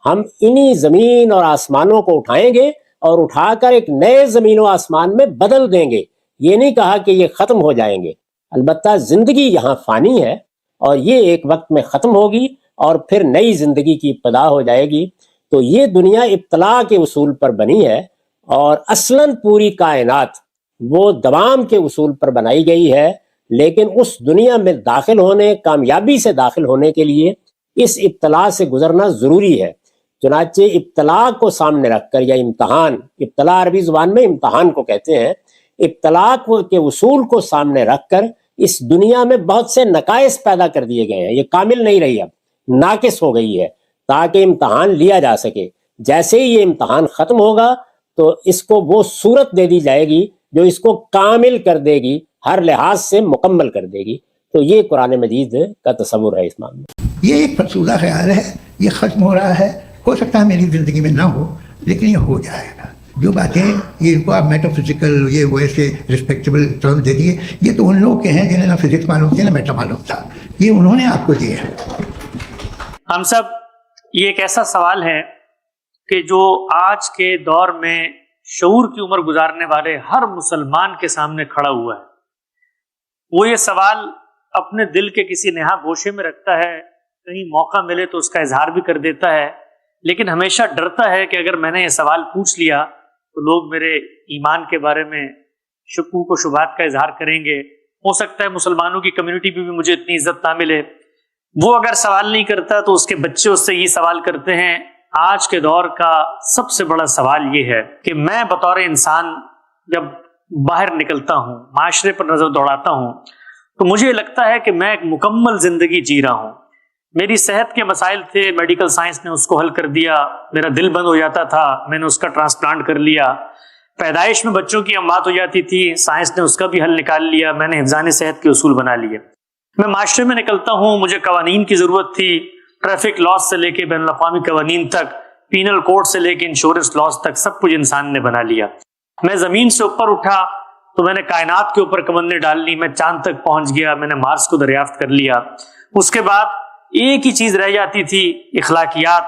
ہم انہی زمین اور آسمانوں کو اٹھائیں گے اور اٹھا کر ایک نئے زمین و آسمان میں بدل دیں گے. یہ نہیں کہا کہ یہ ختم ہو جائیں گے. البتہ زندگی یہاں فانی ہے اور یہ ایک وقت میں ختم ہوگی اور پھر نئی زندگی کی ابتدا ہو جائے گی. تو یہ دنیا ابتلاء کے اصول پر بنی ہے، اور اصلاً پوری کائنات وہ دوام کے اصول پر بنائی گئی ہے. لیکن اس دنیا میں داخل ہونے، کامیابی سے داخل ہونے کے لیے اس ابتلاء سے گزرنا ضروری ہے. چنانچہ ابتلاء کو سامنے رکھ کر، یا امتحان، ابتلاء عربی زبان میں امتحان کو کہتے ہیں، ابتلاء کے اصول کو سامنے رکھ کر اس دنیا میں بہت سے نقائص پیدا کر دیے گئے ہیں. یہ کامل نہیں رہی، اب ناقص ہو گئی ہے تاکہ امتحان لیا جا سکے. جیسے ہی یہ امتحان ختم ہوگا تو اس کو وہ صورت دے دی جائے گی جو اس کو کامل کر دے گی، ہر لحاظ سے مکمل کر دے گی. تو یہ قرآن مجید کا تصور ہے اس معاملے میں. یہ ایک فرسودہ خیال ہے، یہ ختم ہو رہا ہے. ہو سکتا ہے میری زندگی میں نہ ہو، لیکن یہ ہو جائے گا. جو باتیں یہ کو آپ میٹا فزیکل یہ وہ ایسے رسپیکٹیبل ٹرم دے دیے، یہ تو ان لوگ کے ہیں جنہیں نہ فزکس معلوم تھی نہ میٹا معلوم تھا. یہ انہوں نے آپ کو دیے ہیں. ہم سب، یہ ایک ایسا سوال ہے کہ جو آج کے دور میں شعور کی عمر گزارنے والے ہر مسلمان کے سامنے کھڑا ہوا ہے. وہ یہ سوال اپنے دل کے کسی نہا گوشے میں رکھتا ہے، کہیں موقع ملے تو اس کا اظہار بھی کر دیتا ہے، لیکن ہمیشہ ڈرتا ہے کہ اگر میں نے یہ سوال پوچھ لیا تو لوگ میرے ایمان کے بارے میں شکوک و شبہات کا اظہار کریں گے. ہو سکتا ہے مسلمانوں کی کمیونٹی بھی مجھے اتنی عزت نہ ملے. وہ اگر سوال نہیں کرتا تو اس کے بچے اس سے یہ سوال کرتے ہیں. آج کے دور کا سب سے بڑا سوال یہ ہے کہ میں بطور انسان جب باہر نکلتا ہوں، معاشرے پر نظر دوڑاتا ہوں، تو مجھے لگتا ہے کہ میں ایک مکمل زندگی جی رہا ہوں. میری صحت کے مسائل تھے، میڈیکل سائنس نے اس کو حل کر دیا. میرا دل بند ہو جاتا تھا، میں نے اس کا ٹرانسپلانٹ کر لیا. پیدائش میں بچوں کی اموات ہو جاتی تھی، سائنس نے اس کا بھی حل نکال لیا. میں نے حفظان صحت کے اصول بنا لیے. میں معاشرے میں نکلتا ہوں، مجھے قوانین کی ضرورت تھی، ٹریفک لاس سے لے کے بین الاقوامی قوانین تک، پینل کوڈ سے لے کے انشورنس لاس تک، سب کچھ انسان نے بنا لیا. میں زمین سے اوپر اٹھا تو میں نے کائنات کے اوپر کمندیں ڈال لی. میں چاند تک پہنچ گیا، میں نے مارس کو دریافت کر لیا. اس کے بعد ایک ہی چیز رہ جاتی تھی، اخلاقیات.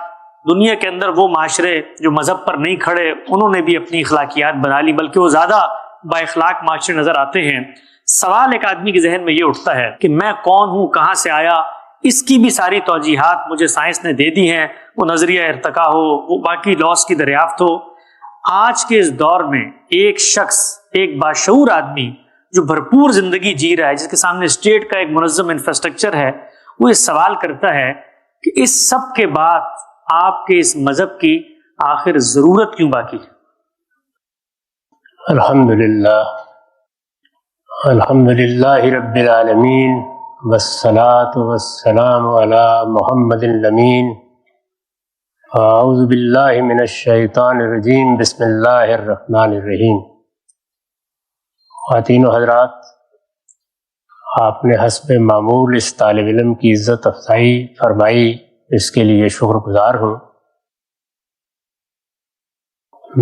دنیا کے اندر وہ معاشرے جو مذہب پر نہیں کھڑے، انہوں نے بھی اپنی اخلاقیات بنا لی، بلکہ وہ زیادہ با اخلاق معاشرے نظر آتے ہیں. سوال ایک آدمی کے ذہن میں یہ اٹھتا ہے کہ میں کون ہوں، کہاں سے آیا. اس کی بھی ساری توجیحات مجھے سائنس نے دے دی ہیں، وہ نظریہ ارتقاء ہو، وہ باقی لاس کی دریافت ہو. آج کے اس دور میں ایک شخص، ایک باشعور آدمی جو بھرپور زندگی جی رہا ہے، جس کے سامنے اسٹیٹ کا ایک منظم انفراسٹرکچر ہے، وہ اس سوال کرتا ہے کہ اس سب کے بعد آپ کے اس مذہب کی آخر ضرورت کیوں باقی ہے؟ الحمدللہ رب العالمین والصلاة والسلام علی محمد الامین. اعوذ باللہ من الشیطان الرجیم. بسم اللہ الرحمن الرحیم. خواتین و حضرات، آپ نے حسب معمول اس طالب علم کی عزت افزائی فرمائی، اس کے لیے شکر گزار ہوں.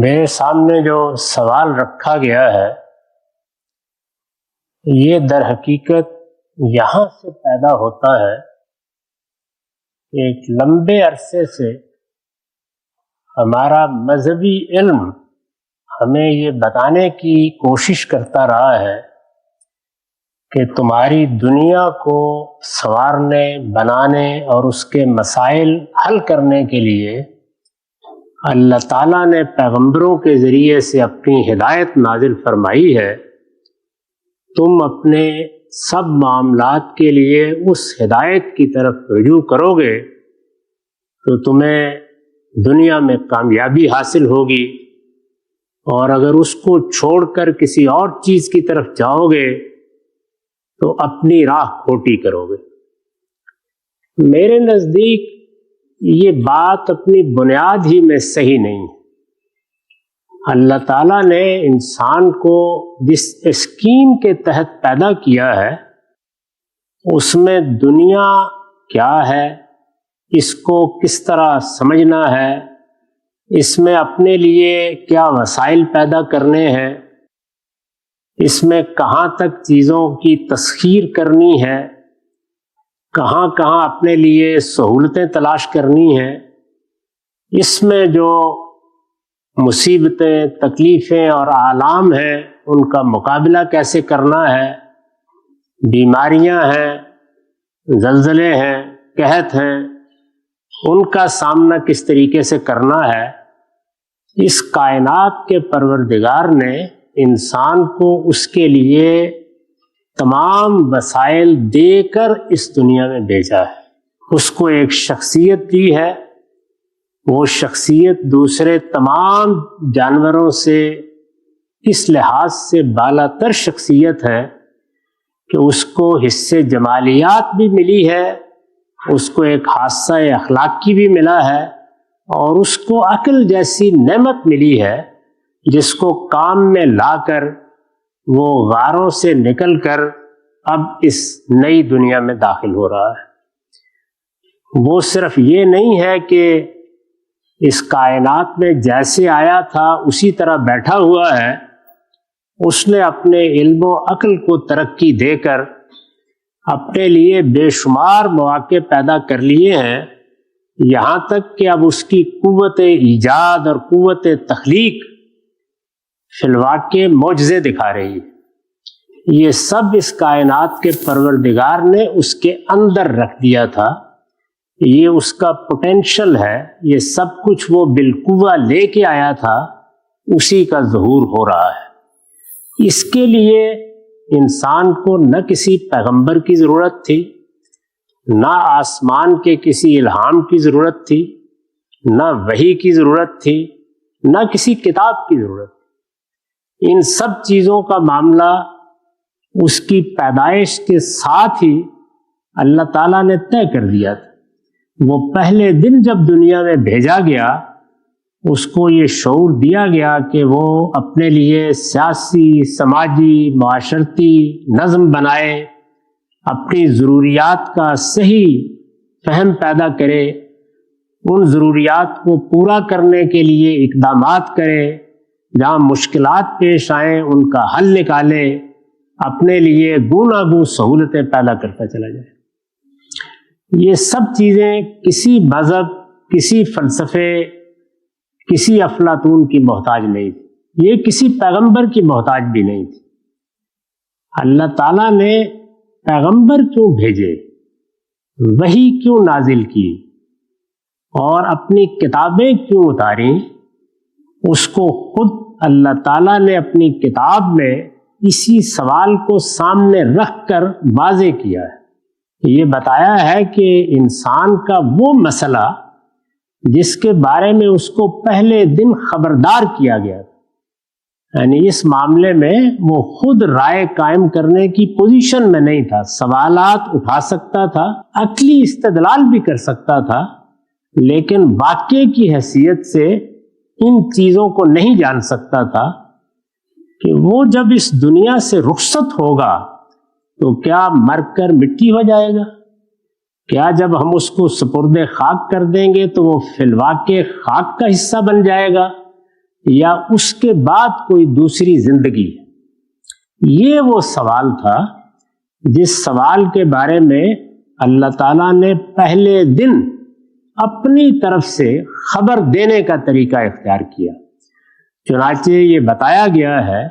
میرے سامنے جو سوال رکھا گیا ہے یہ در حقیقت یہاں سے پیدا ہوتا ہے کہ ایک لمبے عرصے سے ہمارا مذہبی علم ہمیں یہ بتانے کی کوشش کرتا رہا ہے کہ تمہاری دنیا کو سنوارنے، بنانے اور اس کے مسائل حل کرنے کے لیے اللہ تعالیٰ نے پیغمبروں کے ذریعے سے اپنی ہدایت نازل فرمائی ہے. تم اپنے سب معاملات کے لیے اس ہدایت کی طرف رجوع کرو گے تو تمہیں دنیا میں کامیابی حاصل ہوگی، اور اگر اس کو چھوڑ کر کسی اور چیز کی طرف جاؤ گے تو اپنی راہ کھوٹی کرو گے. میرے نزدیک یہ بات اپنی بنیاد ہی میں صحیح نہیں. اللہ تعالیٰ نے انسان کو جس اسکیم کے تحت پیدا کیا ہے اس میں دنیا کیا ہے، اس کو کس طرح سمجھنا ہے، اس میں اپنے لیے کیا وسائل پیدا کرنے ہیں، اس میں کہاں تک چیزوں کی تسخیر کرنی ہے، کہاں کہاں اپنے لیے سہولتیں تلاش کرنی ہیں، اس میں جو مصیبتیں، تکلیفیں اور آلام ہیں ان کا مقابلہ کیسے کرنا ہے، بیماریاں ہیں، زلزلے ہیں، قحط ہیں، ان کا سامنا کس طریقے سے کرنا ہے. اس کائنات کے پروردگار نے انسان کو اس کے لیے تمام وسائل دے کر اس دنیا میں بھیجا ہے. اس کو ایک شخصیت دی ہے، وہ شخصیت دوسرے تمام جانوروں سے اس لحاظ سے بالا تر شخصیت ہے کہ اس کو حصے جمالیات بھی ملی ہے، اس کو ایک حادثہ اخلاقی بھی ملا ہے، اور اس کو عقل جیسی نعمت ملی ہے جس کو کام میں لا کر وہ غاروں سے نکل کر اب اس نئی دنیا میں داخل ہو رہا ہے۔ وہ صرف یہ نہیں ہے کہ اس کائنات میں جیسے آیا تھا اسی طرح بیٹھا ہوا ہے، اس نے اپنے علم و عقل کو ترقی دے کر اپنے لیے بے شمار مواقع پیدا کر لیے ہیں، یہاں تک کہ اب اس کی قوت ایجاد اور قوت تخلیق فی الواقع معجزے دکھا رہی ہے۔ یہ سب اس کائنات کے پروردگار نے اس کے اندر رکھ دیا تھا، یہ اس کا پوٹینشل ہے، یہ سب کچھ وہ بالقوہ لے کے آیا تھا، اسی کا ظہور ہو رہا ہے۔ اس کے لیے انسان کو نہ کسی پیغمبر کی ضرورت تھی، نہ آسمان کے کسی الہام کی ضرورت تھی، نہ وحی کی ضرورت تھی، نہ کسی کتاب کی ضرورت تھی۔ ان سب چیزوں کا معاملہ اس کی پیدائش کے ساتھ ہی اللہ تعالیٰ نے طے کر دیا تھا۔ وہ پہلے دن جب دنیا میں بھیجا گیا، اس کو یہ شعور دیا گیا کہ وہ اپنے لیے سیاسی، سماجی، معاشرتی نظم بنائے، اپنی ضروریات کا صحیح فہم پیدا کرے، ان ضروریات کو پورا کرنے کے لیے اقدامات کرے، جہاں مشکلات پیش آئیں ان کا حل نکالے، اپنے لیے گوناگون سہولتیں پیدا کرتا چلا جائے۔ یہ سب چیزیں کسی مذہب، کسی فلسفے، کسی افلاطون کی محتاج نہیں تھی، یہ کسی پیغمبر کی محتاج بھی نہیں تھی۔ اللہ تعالیٰ نے پیغمبر کیوں بھیجے، وحی کیوں نازل کی، اور اپنی کتابیں کیوں اتاری، اس کو خود اللہ تعالیٰ نے اپنی کتاب میں اسی سوال کو سامنے رکھ کر واضح کیا ہے۔ یہ بتایا ہے کہ انسان کا وہ مسئلہ جس کے بارے میں اس کو پہلے دن خبردار کیا گیا تھا، یعنی اس معاملے میں وہ خود رائے قائم کرنے کی پوزیشن میں نہیں تھا، سوالات اٹھا سکتا تھا، عقلی استدلال بھی کر سکتا تھا، لیکن واقعے کی حیثیت سے ان چیزوں کو نہیں جان سکتا تھا کہ وہ جب اس دنیا سے رخصت ہوگا تو کیا مر کر مٹی ہو جائے گا، کیا جب ہم اس کو سپرد خاک کر دیں گے تو وہ فی الواقع خاک کا حصہ بن جائے گا، یا اس کے بعد کوئی دوسری زندگی ہے۔ یہ وہ سوال تھا جس سوال کے بارے میں اللہ تعالیٰ نے پہلے دن اپنی طرف سے خبر دینے کا طریقہ اختیار کیا۔ چنانچہ یہ بتایا گیا ہے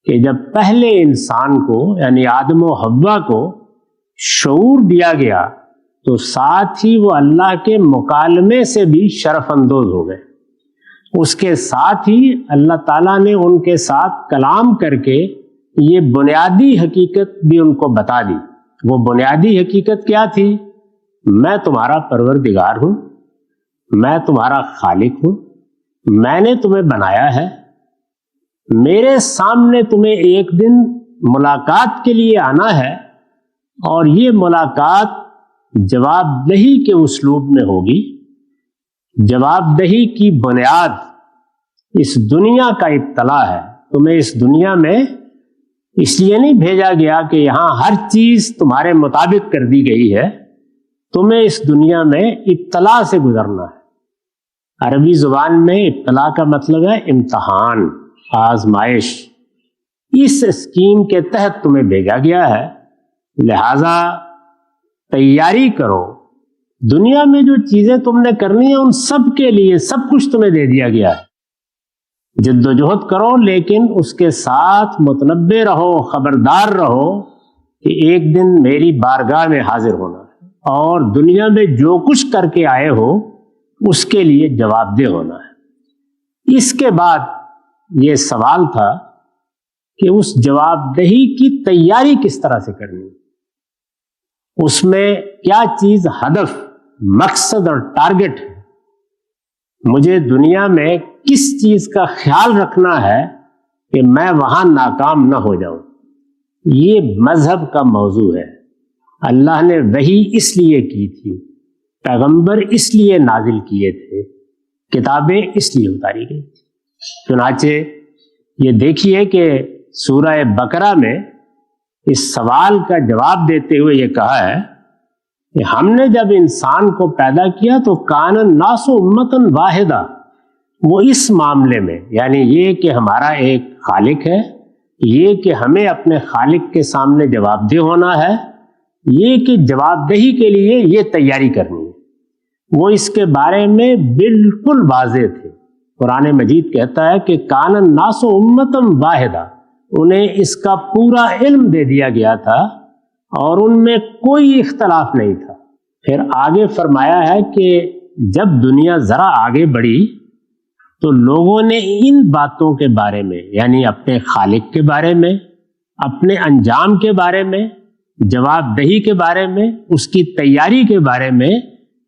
کہ جب پہلے انسان کو یعنی آدم و حوا کو شعور دیا گیا تو ساتھ ہی وہ اللہ کے مکالمے سے بھی شرف اندوز ہو گئے، اس کے ساتھ ہی اللہ تعالیٰ نے ان کے ساتھ کلام کر کے یہ بنیادی حقیقت بھی ان کو بتا دی۔ وہ بنیادی حقیقت کیا تھی؟ میں تمہارا پروردگار ہوں، میں تمہارا خالق ہوں، میں نے تمہیں بنایا ہے، میرے سامنے تمہیں ایک دن ملاقات کے لیے آنا ہے، اور یہ ملاقات جواب دہی کے اسلوب میں ہوگی۔ جواب دہی کی بنیاد اس دنیا کا ابتلا ہے۔ تمہیں اس دنیا میں اس لیے نہیں بھیجا گیا کہ یہاں ہر چیز تمہارے مطابق کر دی گئی ہے، تمہیں اس دنیا میں ابتلا سے گزرنا ہے۔ عربی زبان میں ابتلا کا مطلب ہے امتحان، آزمائش۔ اس اسکیم کے تحت تمہیں بھیجا گیا ہے، لہذا تیاری کرو۔ دنیا میں جو چیزیں تم نے کرنی ہیں ان سب کے لیے سب کچھ تمہیں دے دیا گیا ہے، جد و جہد کرو، لیکن اس کے ساتھ متنبہ رہو، خبردار رہو کہ ایک دن میری بارگاہ میں حاضر ہونا ہے، اور دنیا میں جو کچھ کر کے آئے ہو اس کے لیے جواب دہ ہونا ہے۔ اس کے بعد یہ سوال تھا کہ اس جواب دہی کی تیاری کس طرح سے کرنی، اس میں کیا چیز ہدف، مقصد اور ٹارگٹ ہے، مجھے دنیا میں کس چیز کا خیال رکھنا ہے کہ میں وہاں ناکام نہ ہو جاؤں. یہ مذہب کا موضوع ہے. اللہ نے وحی اس لیے کی تھی، پیغمبر اس لیے نازل کیے تھے، کتابیں اس لیے اتاری گئی تھی. چنانچہ یہ دیکھیے کہ سورہ بقرہ میں اس سوال کا جواب دیتے ہوئے یہ کہا ہے کہ ہم نے جب انسان کو پیدا کیا تو کان الناس امۃ واحدہ. وہ اس معاملے میں، یعنی یہ کہ ہمارا ایک خالق ہے، یہ کہ ہمیں اپنے خالق کے سامنے جواب دہ ہونا ہے، یہ کہ جواب دہی کے لیے یہ تیاری کرنی ہے، وہ اس کے بارے میں بالکل واضح تھے. قرآن مجید کہتا ہے کہ کان الناس امۃ واحدہ، انہیں اس کا پورا علم دے دیا گیا تھا اور ان میں کوئی اختلاف نہیں تھا. پھر آگے فرمایا ہے کہ جب دنیا ذرا آگے بڑھی تو لوگوں نے ان باتوں کے بارے میں، یعنی اپنے خالق کے بارے میں، اپنے انجام کے بارے میں، جواب دہی کے بارے میں، اس کی تیاری کے بارے میں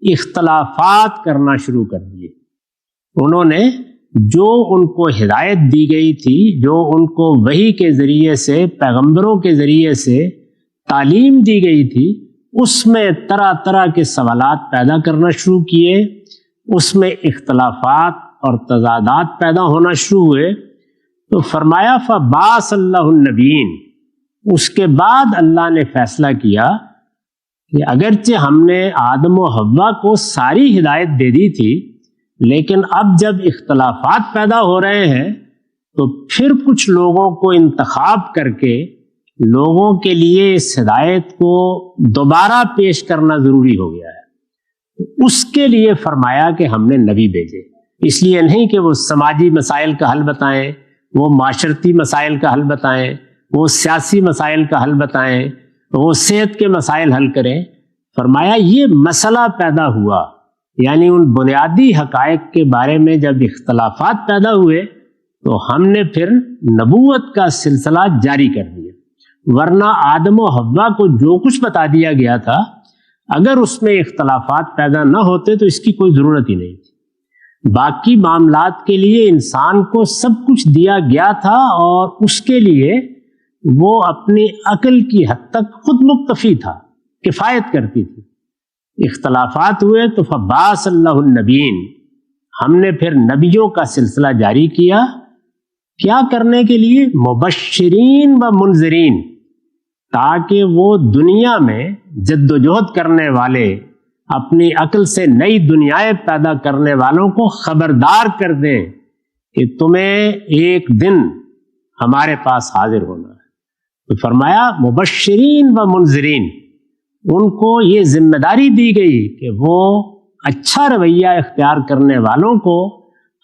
اختلافات کرنا شروع کر دیے. انہوں نے جو ان کو ہدایت دی گئی تھی، جو ان کو وحی کے ذریعے سے، پیغمبروں کے ذریعے سے تعلیم دی گئی تھی، اس میں طرح طرح کے سوالات پیدا کرنا شروع کیے، اس میں اختلافات اور تضادات پیدا ہونا شروع ہوئے. تو فرمایا فبعث اللہ النبیین. اس کے بعد اللہ نے فیصلہ کیا کہ اگرچہ ہم نے آدم و حوا کو ساری ہدایت دے دی تھی، لیکن اب جب اختلافات پیدا ہو رہے ہیں تو پھر کچھ لوگوں کو انتخاب کر کے لوگوں کے لیے اس ہدایت کو دوبارہ پیش کرنا ضروری ہو گیا ہے. اس کے لیے فرمایا کہ ہم نے نبی بھیجے. اس لیے نہیں کہ وہ سماجی مسائل کا حل بتائیں، وہ معاشرتی مسائل کا حل بتائیں، وہ سیاسی مسائل کا حل بتائیں، وہ صحت کے مسائل حل کریں. فرمایا یہ مسئلہ پیدا ہوا، یعنی ان بنیادی حقائق کے بارے میں جب اختلافات پیدا ہوئے تو ہم نے پھر نبوت کا سلسلہ جاری کر دیا. ورنہ آدم و حوا کو جو کچھ بتا دیا گیا تھا، اگر اس میں اختلافات پیدا نہ ہوتے تو اس کی کوئی ضرورت ہی نہیں تھی. باقی معاملات کے لیے انسان کو سب کچھ دیا گیا تھا اور اس کے لیے وہ اپنی عقل کی حد تک خود مکتفی تھا، کفایت کرتی تھی. اختلافات ہوئے تو فبعث اللہ النبیین. ہم نے پھر نبیوں کا سلسلہ جاری کیا. کیا کرنے کے لیے؟ مبشرین و منذرین، تاکہ وہ دنیا میں جد و جہد کرنے والے، اپنی عقل سے نئی دنیایں پیدا کرنے والوں کو خبردار کر دیں کہ تمہیں ایک دن ہمارے پاس حاضر ہونا ہے. تو فرمایا مبشرین و منذرین. ان کو یہ ذمہ داری دی گئی کہ وہ اچھا رویہ اختیار کرنے والوں کو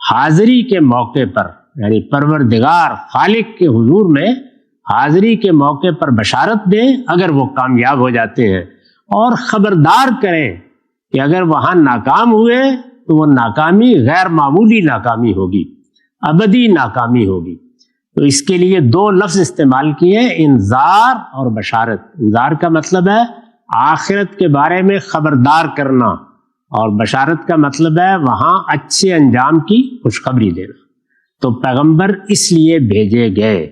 حاضری کے موقع پر، یعنی پروردگار خالق کے حضور میں حاضری کے موقع پر بشارت دیں اگر وہ کامیاب ہو جاتے ہیں، اور خبردار کریں کہ اگر وہاں ناکام ہوئے تو وہ ناکامی غیر معمولی ناکامی ہوگی، ابدی ناکامی ہوگی. تو اس کے لیے دو لفظ استعمال کیے، انذار اور بشارت. انذار کا مطلب ہے آخرت کے بارے میں خبردار کرنا، اور بشارت کا مطلب ہے وہاں اچھے انجام کی خوشخبری دینا. تو پیغمبر اس لیے بھیجے گئے.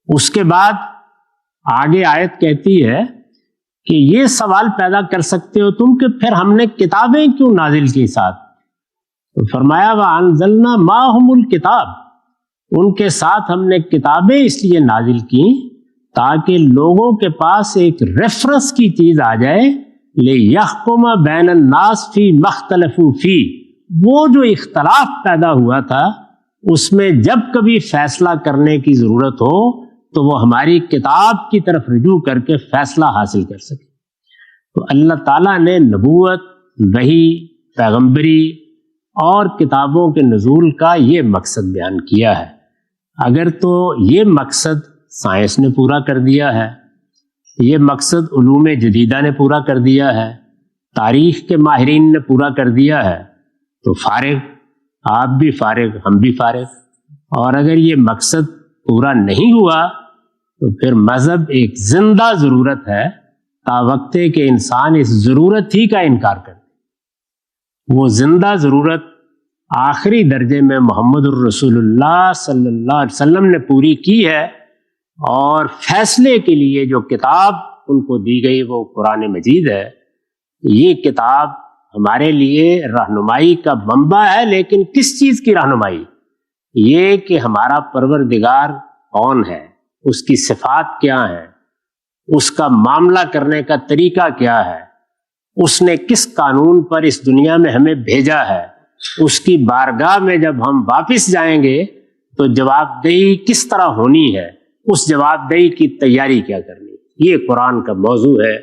اس کے بعد آگے آیت کہتی ہے کہ یہ سوال پیدا کر سکتے ہو تم کہ پھر ہم نے کتابیں کیوں نازل کی ساتھ. تو فرمایا وَأَنزَلْنَا مَعَهُمُ الْكِتَابَ. ان کے ساتھ ہم نے کتابیں اس لیے نازل کی تاکہ لوگوں کے پاس ایک ریفرنس کی چیز آ جائے، لِيَحْكُمَ بَيْنَ النَّاسِ فِي مَا اخْتَلَفُوا فِيهِ. وہ جو اختلاف پیدا ہوا تھا اس میں جب کبھی فیصلہ کرنے کی ضرورت ہو تو وہ ہماری کتاب کی طرف رجوع کر کے فیصلہ حاصل کر سکے. تو اللہ تعالیٰ نے نبوت، وحی، پیغمبری اور کتابوں کے نزول کا یہ مقصد بیان کیا ہے. اگر تو یہ مقصد سائنس نے پورا کر دیا ہے، یہ مقصد علوم جدیدہ نے پورا کر دیا ہے، تاریخ کے ماہرین نے پورا کر دیا ہے، تو فارغ، آپ بھی فارغ، ہم بھی فارغ. اور اگر یہ مقصد پورا نہیں ہوا تو پھر مذہب ایک زندہ ضرورت ہے، تا وقت کہ انسان اس ضرورت ہی کا انکار کرے. وہ زندہ ضرورت آخری درجے میں محمد الرسول اللہ صلی اللہ علیہ وسلم نے پوری کی ہے، اور فیصلے کے لیے جو کتاب ان کو دی گئی وہ قرآن مجید ہے۔ یہ کتاب ہمارے لیے رہنمائی کا منبع ہے، لیکن کس چیز کی رہنمائی؟ یہ کہ ہمارا پروردگار کون ہے، اس کی صفات کیا ہیں، اس کا معاملہ کرنے کا طریقہ کیا ہے، اس نے کس قانون پر اس دنیا میں ہمیں بھیجا ہے، اس کی بارگاہ میں جب ہم واپس جائیں گے تو جواب دہی کس طرح ہونی ہے، اس جواب دہی کی تیاری کیا کرنی۔ یہ قرآن کا موضوع ہے،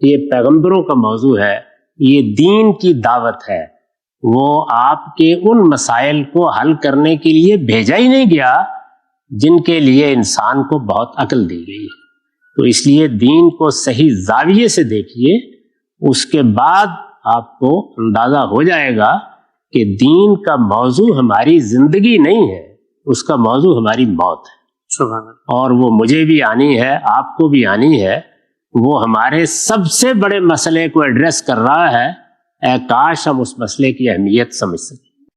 یہ پیغمبروں کا موضوع ہے، یہ دین کی دعوت ہے۔ وہ آپ کے ان مسائل کو حل کرنے کے لیے بھیجا ہی نہیں گیا جن کے لیے انسان کو بہت عقل دی گئی۔ تو اس لیے دین کو صحیح زاویے سے دیکھیے، اس کے بعد آپ کو اندازہ ہو جائے گا کہ دین کا موضوع ہماری زندگی نہیں ہے، اس کا موضوع ہماری موت ہے۔ سبحان اللہ۔ اور وہ مجھے بھی آنی ہے، آپ کو بھی آنی ہے۔ وہ ہمارے سب سے بڑے مسئلے کو ایڈریس کر رہا ہے۔ اے کاش ہم اس مسئلے کی اہمیت سمجھ سکیں۔